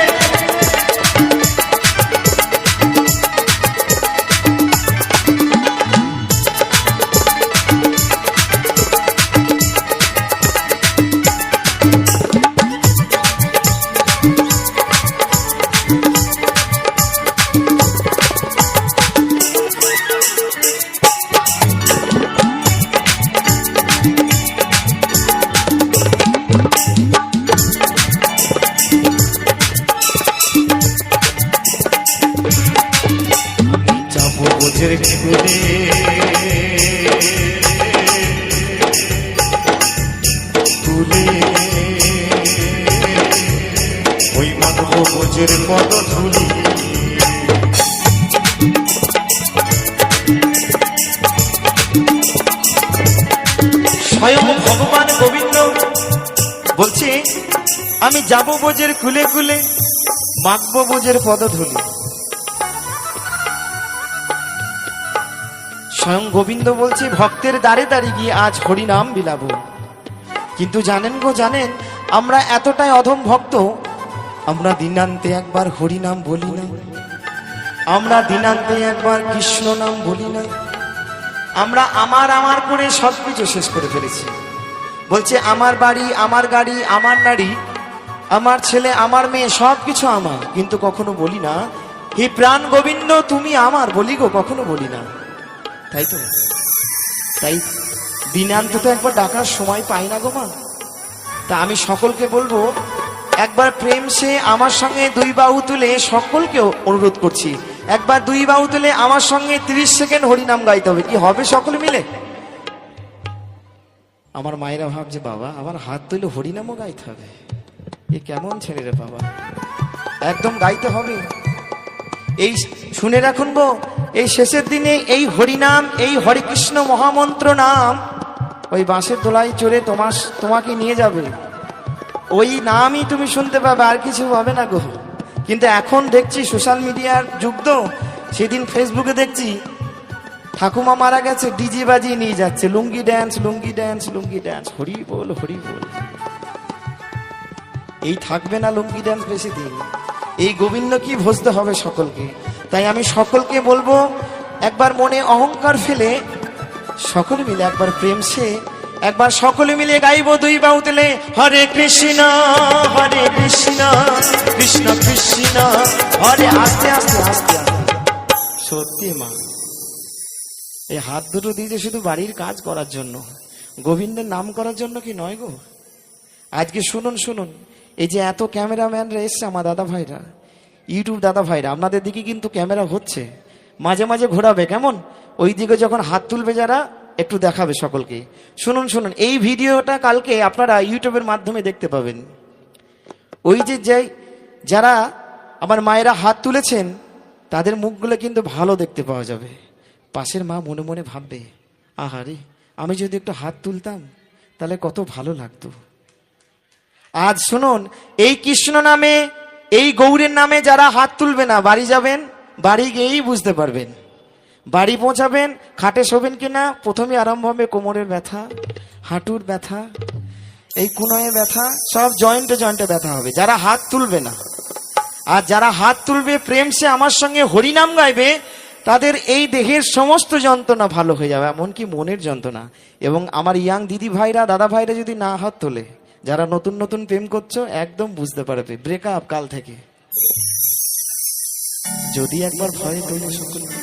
বোঝের খুলে তুলে ওই মাধব বোঝের পদ ধুলি। স্বয়ং ভগবান গোবিন্দ বলছে আমি যাব বোঝের খুলে খুলে, মাখব বোঝের পদ ধুলি। স্বয়ং গোবিন্দ বলছে ভক্তের দ্বারে দ্বারে গিয়ে আজ হরিনাম বিলাবো। কিন্তু জানেন গো জানেন, আমরা এতটাই অধম ভক্ত, আমরা দিনান্তে একবার হরিনাম বলি না, আমরা দিনান্তে একবার কৃষ্ণ নাম বলি না। আমরা আমার আমার করে সবকিছু শেষ করে ফেলেছি। বলছে আমার বাড়ি, আমার গাড়ি, আমার নারী, আমার ছেলে, আমার মেয়ে, সবকিছু আমার, কিন্তু কখনো বলি না হে প্রাণ গোবিন্দ তুমি আমার, বলি গো, কখনো বলি না। তাই তো, তাই দিনান্ত তো একবার ডাকার সময় পাই না গো মা। তা আমি সকলকে বলবো একবার প্রেম সে আমার সঙ্গে দুই বাহু তুলে, সকলকে অনুরোধ করছি একবার দুই বাহু তুলে আমার সঙ্গে 30 সেকেন্ড হরিনাম গাইতে হবে। কি হবে সকলে মিলে? আমার মায়েরা ভাবছে বাবা আবার হাত তুলে হরিনামও গাইতে হবে, এ কেমন ছেলে রে বাবা। একদম গাইতে হবে। এই শুনে রাখুন গো, এই শেষের দিনে এই হরিনাম, এই হরে কৃষ্ণ মহামন্ত্র নাম ওই বাঁশের দোলায় চড়ে তোমাকে নিয়ে যাবে। ওই নামই তুমি শুনতে পাবে, আর কিছু হবে না গো। কিন্তু এখন দেখছি সোশ্যাল মিডিয়ার যুগ তো, সেদিন ফেসবুকে দেখছি ঠাকুমা মারা গেছে, ডিজে বাজিয়ে নিয়ে যাচ্ছে, লুঙ্গি ড্যান্স, লুঙ্গি ড্যান্স, লুঙ্গি ড্যান্স। হরি বল হরি বল। এই থাকবে না লুঙ্গি ড্যান্স বেশি দিন। এই গোবিন্দ কি ভজতে হবে সকলকে। তাই আমি সকলকে বলবো একবার মনে অহংকার ফেলে সকলে মিলে একবার প্রেম সে একবার সকলে মিলে গাইবো দুই বাহু তুলে হরে কৃষ্ণ কৃষ্ণ কৃষ্ণ হরে। আস্তে আস্তে আস্তে সত্যি মা, এই হাত দুটো দিয়েছে শুধু বাড়ির কাজ করার জন্য, গোবিন্দের নাম করার জন্য কি নয় গো। আজকে শুনুন শুনুন, এই যে এত ক্যামেরাম্যানরা এসছে আমার দাদা ভাইরা, ইউটিউব দাদা ভাইরা আপনাদের দিকে কিন্তু ক্যামেরা হচ্ছে, মাঝে মাঝে ঘোরাবে, কেমন ওই দিকে যখন হাত তুলবে যারা একটু দেখাবে সকলকে। শুনুন শুনুন, এই ভিডিওটা কালকে আপনারা ইউটিউবের মাধ্যমে দেখতে পাবেন। ওই যে যারা আমার মায়েরা হাত তুলেছেন তাদের মুখগুলো কিন্তু ভালো দেখতে পাওয়া যাবে। পাশের মা মনে মনে ভাববে, আহারে আমি যদি একটু হাত তুলতাম তাহলে কত ভালো লাগতো। আজ শুনুন, এই কৃষ্ণ নামে, এই গৌরের নামে যারা হাত তুলবে না, বাড়ি যাবেন, বাড়ি গিয়েই বুঝতে পারবেন। বাড়ি পৌঁছাবেন, খাটে শোবেন কিনা, প্রথমে আরম্ভ হবে কোমরের ব্যথা, হাঁটুর ব্যথা, এই কোনায় ব্যথা, সব জয়েন্টে জয়েন্টে ব্যথা হবে যারা হাত তুলবে না। আর যারা হাত তুলবে, প্রেম সে আমার সঙ্গে হরিনাম গাইবে, তাদের এই দেহের সমস্ত যন্ত্রণা ভালো হয়ে যাবে, এমনকি মনের যন্ত্রণা। এবং আমার ইয়াং দিদি ভাইরা, দাদা ভাইরা যদি না হাত তোলে, যারা নতুন নতুন প্রেম করছো, একদম বুঝতে পারবে ব্রেকআপ কাল থেকে। যদি একবার ভয় তৈরি সকল মিলে,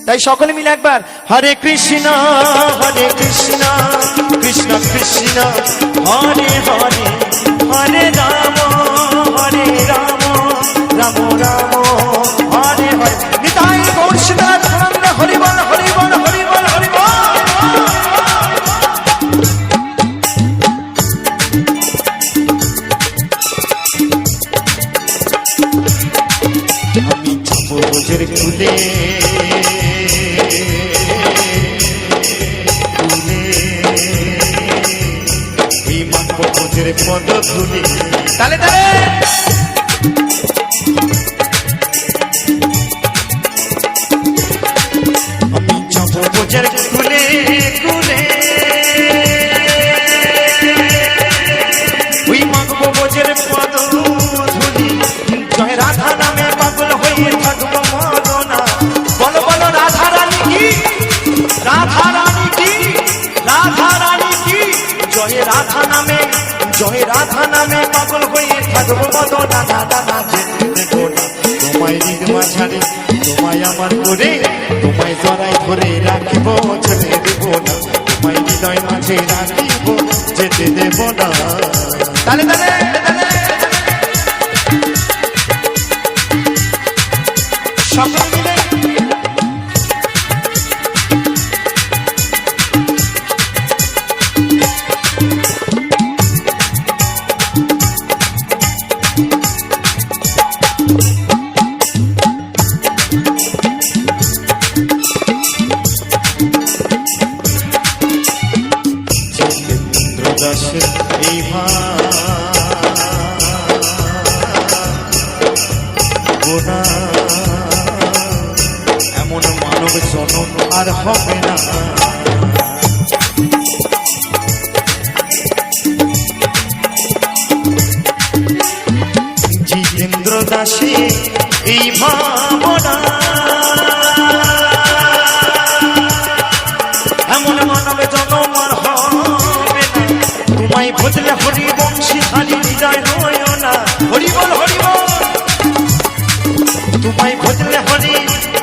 তাই সকলে মিলে একবার হরে কৃষ্ণ কৃষ্ণ কৃষ্ণ হরে হরে, হরে রাম রাম রাম হরে হরে। নিতাই গৌর সীতানাথ প্রেমানন্দে হরি বল হরি বল হরি বল হরি বল। আমি যাবো বোঝের কুলে, পদ ধুলি, তালে তালে আমি যাবো বোঝের কুলে কুলে, ওই মাগবো বোঝের পদ ধুলি। জয় রাধা নামে পাগল হয়ে থাকবো মদনা। বলো বলো রাধা রানী কি, রাধা রানী কি, রাধা রানী কি। জয় রাধা নামে, জয় রাধা নামে পাগল হয়ে থাকবো মদনা। দাদা যেতে দেবো না তোমায় হৃদ মাঝারে, তোমায় আমার করে, তোমায় জড়াই ধরে রাখিব, ছেড়ে দেবো না তোমায় হৃদয় মাঝে রাখিব, যেতে দেবো না। তালে তালে তালে সকল মিলে এই ভাবনা, এমন মানব জনম আর হবে না। জিতেন্দ্র দাসে এই ভাবনা, এমন মানব জনম আর হবে না। তোমায় ভজলে হরি বংশী হারি হৃদয় হয় না, হরি বল হরি বল। তোমায় ভজলে হরি,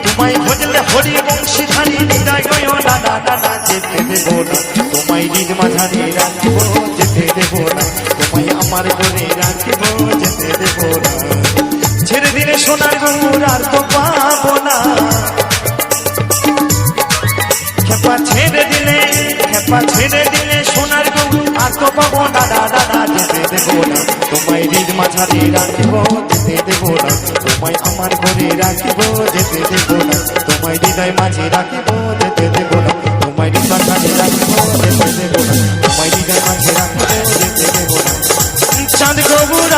তোমায় ভজলে হরি বংশী হারি হৃদয় হয় না। দাদা যেতে দেবো না তোমায় হৃদ মাঝারে রাখিব, যেতে দেবো না তোমায় আমার করে রাখিব, যেতে দেবো না। ছেড়ে দিলে সোনার গৌর আর তো পাবো না, খেপা ছেড়ে দিলে, খেপা ছেড়ে দিলে সোনার গৌর আর তো পাবো না। দাদা যেতে দেবো না তোমায় হৃদ মাঝারে রাখিব, যেতে দেবো না তোমায় আমার ঘরে রাখিব, যেতে দেবো না তোমায় হৃদয় মাঝে রাখিব, যেতে দেবো না তোমায় হৃদ মাঝারে রাখিব, যেতে দেবো না তোমায় হৃদয় মাঝে রাখিব, যেতে দেবো না। চাঁদ গৌর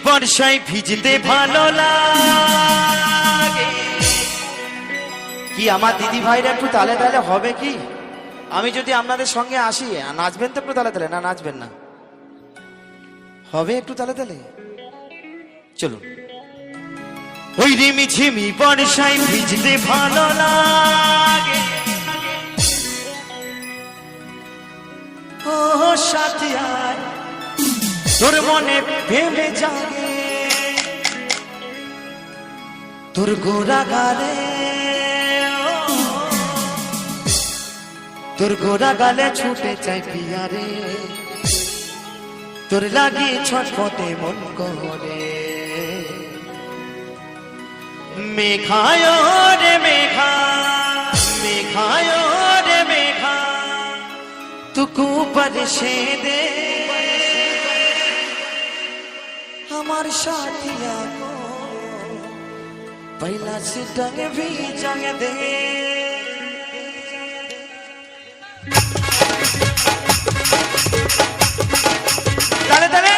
বর্ষায় ভিজতে ভালো লাগে কি? আমার দিদি ভাইরা একটু তালে তালে হবে কি? আমি যদি আপনাদের সঙ্গে আসি, নাচবেন তো একটু তালে তালে? না নাচবেন না? হবে একটু তালে তালে? চলুন। ওই রিমি ঝিমি বর্ষায় ভিজতে ভালো লাগে, ও সাথী আয় তোর মনে ভেবে জাগে তোর গোরা গালে তোর গোরা গালে ছুটে চাই পিয়ারে তোর লাগি ছটফটে মন করে মেঘায় রে মেঘা মেঘায় রে মেঘা তুকু বরসে দে আমার साथिया को पहला से टंग भी जंग दे ताले ताले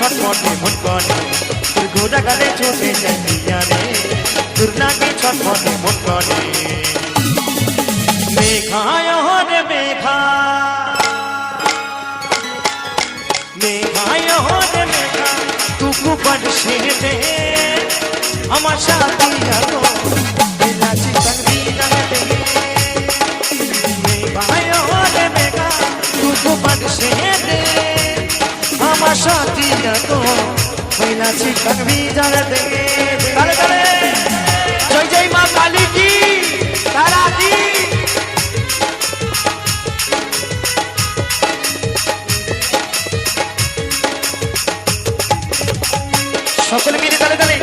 ছটফটে মন করে তোর গোরা গালে চোটে যায় রে তোর লাগে ছটফটে মন করে মেঘায় রে মেঘা মেঘায় রে মেঘা তুকু বরসে দে আমার সাথিয়া গো বেলা চিতঙ্গি গানে দে মেঘায় রে মেঘা তুকু বরসে দে আমার সাথিया तो पहला चिकन भी जान दे ताले ताले जय जय मां काली की तारा की সকলে মিলে তালে তালে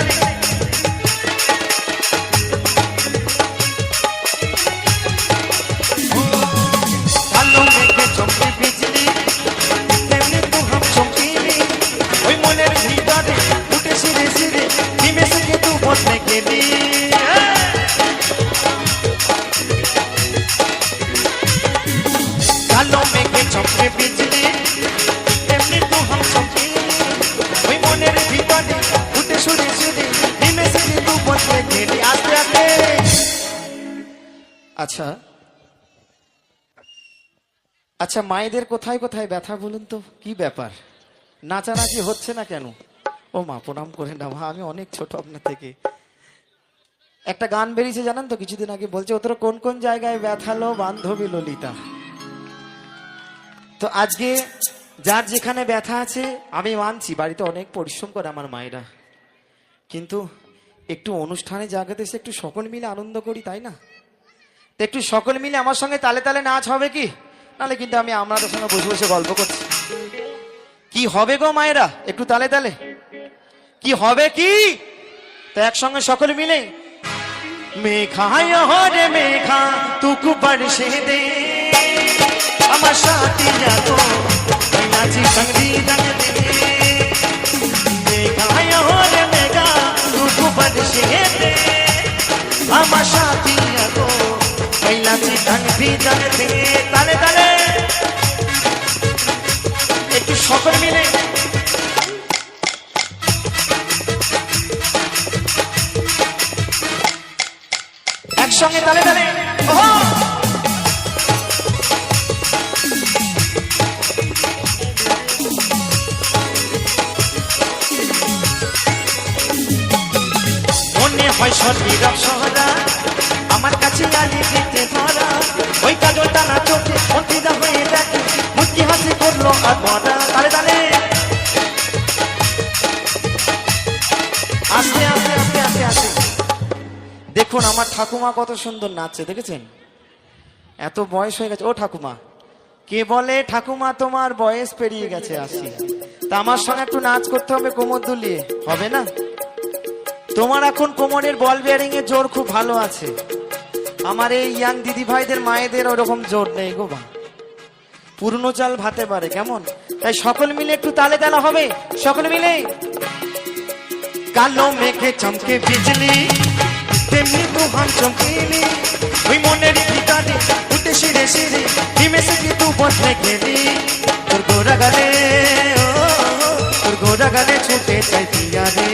কালো মেঘে চমকে বিজলি তেমনি তো हम চমকি ওই মনের ভিতরে উঠে সিরে সিরে নিমেষে কে তু বসে গেলি কালো মেঘে চমকে বিজলি তেমনি তো हम চমকি ওই মনের ভিতরে উঠে সিরে সিরে নিমেষে কে তু বসে গেলি আস্তে আস্তে আচ্ছা আচ্ছা মায়েদের কোথায় কোথায় ব্যথা বলুন তো কি ব্যাপার নাচানাচি হচ্ছে না কেন ও মা প্রণাম করে না মা আমি অনেক ছোট আপনার থেকে একটা গান বেরিয়েছে জানেন তো কিছুদিন আগে বলছে ও তোর কোন কোন জায়গায় ব্যথালো বান্ধবী ললিতা তো আজকে যার যেখানে ব্যথা আছে আমি মানছি বাড়িতে অনেক পরিশ্রম করে আমার মায়েরা কিন্তু একটু অনুষ্ঠানে জায়গাতে এসে একটু সকল মিলে আনন্দ করি তাই না তো একটু সকল মিলে আমার সঙ্গে তালে তালে নাচ হবে কি নাহলে কিন্তু আমি আপনাদের সঙ্গে বসে বসে গল্প করছি কি হবে গো মায়েরা একটু তালে তালে কি হবে কি তো একসঙ্গে সকলে মিলে মেঘায় রে মেঘা তুকু বরসে দে আমার সাথিয়া তো পহলা চিকন भी जंग दे मेघाय रे मेघा तुकु बरसे दे আমার সাথিয়া তো पहला चिकन भी जंग दे ताले ताले একটু সকল মিলে একসঙ্গে তালে তালে মনে হয় সত্যির সহরা আমার কাছে আলি দিতে ধরা ওই কাজল টানা চোখে মন্ত্রীরা হয়ে দেখে মুচকি হাসি করলো আর মরা তালে তালে আস্তে আস্তে আস্তে আস্তে আস্তে দেখুন আমার ঠাকুমা কত সুন্দর নাচছে দেখেছেন এত বয়স হয়ে গেছে ও ঠাকুমা কে বলে ঠাকুমা তোমার বয়স পেরিয়ে গেছে 80 তা আমার সঙ্গে একটু নাচ করতে হবে কোমর দুলিয়ে হবে না তোমার এখন কোমরের বল বিয়ারিং এর জোর খুব ভালো আছে আমার এই ইয়াং দিদি ভাইদের মায়েদের ওরকম জোর নেই গো বা পুরনো চাল ভাতে পারে কেমন তাই সকল মিলে একটু তালে তালে হবে সকল মিলে কালো মেঘে চমকে বিজলি তেমনি তো হাম চমকিনি ওই মনের ভিতরে উঠে শিরে শিরে হিমেশে কি তু বদলে গেলি তোর গোরা গালে তোর গোরা গালে ছুটে চাই পিয়া রে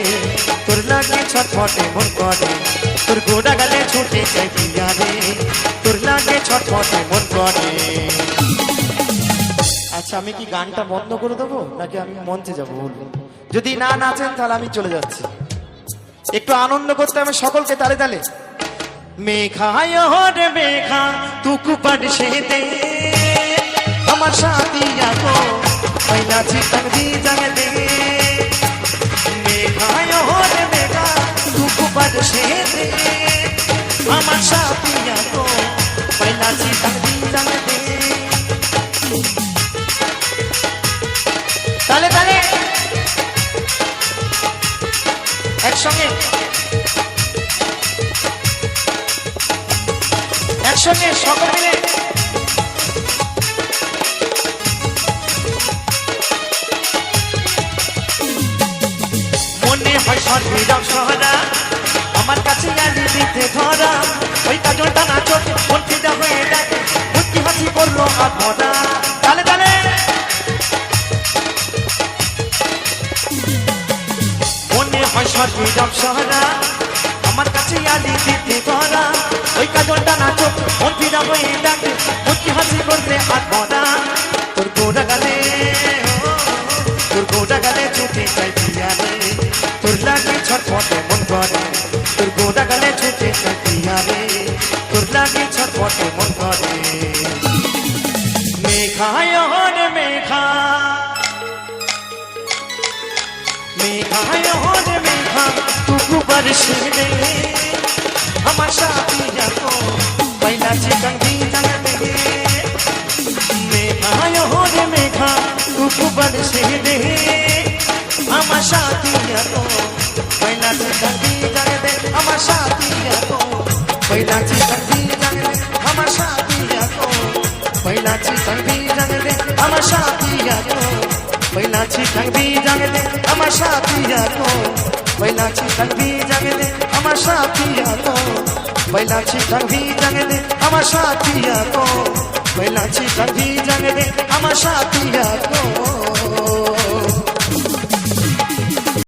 তোর লাগে ছটফটে মন করে তোর গোরা গালে ছুটে চাই পিয়া রে তোর লাগে ছটফটে মন করে। আচ্ছা আমি কি গানটা বন্ধ করে দেবো নাকি আমি মঞ্চে যাবো বলবো? যদি না নাচেন তাহলে আমি চলে যাচ্ছি। একটু আনন্দ করতে আমি সকলকে তালে তালে মেঘায় রে মেঘা তুকু পড়ছে দে আমার সাথিয়া को पहला चितन भी जग दे मेघाय रे मेघा तुकु पड़ছে दे আমার সাথিয়া को पहला चितन भी जग दे। তালে তালে একসঙ্গে একসঙ্গে সকল মিলে মনে হয় সর্বিরাম সহরা আমার কাছে আলি দিতে ধরা ওই কাজলটা না চোখে মন্ত্রীটা হয়ে ডাকে মুক্তি হাসি করলো আধরা। তালে তালে মনে হয় সর্বিরাম সহরা আমার কাছে আলি দিতে ধরা ওই কাজলটা না চোখে মন্ত্রীটা হয়ে ডাকে মুক্তি হাসি করলে আধরা। তোর গোড়া গালে তোর গোড়া গালে ছুটে চাই পিয়া রে তোর লাগে ছটফটে মন করে তোর গোড়া গালে ছুটে চাই পিয়া রে তোর লাগে ছটফটে মন করে। মেঘায় রে মেঘা মেঘায় রে মেঘা তুকু বরসে দে আমার সাথিया को पहला चितन भी जग दे मेघाय रे मेघा तुकु बरसे दे আমার সাথিया को पहला चितन भी जग दे আমার সাথিया को पहला चितन भी जग दे আমার সাথিया को पहला चितन भी जग दे আমার সাথিया को पहला चितन भी जग दे আমার সাথিया को पहला चितन भी जग दे আমার সাথিया को पहला चितन भी जग दे আমার সাথিया को पहला चितन भी जग दे আমার সাথिया को।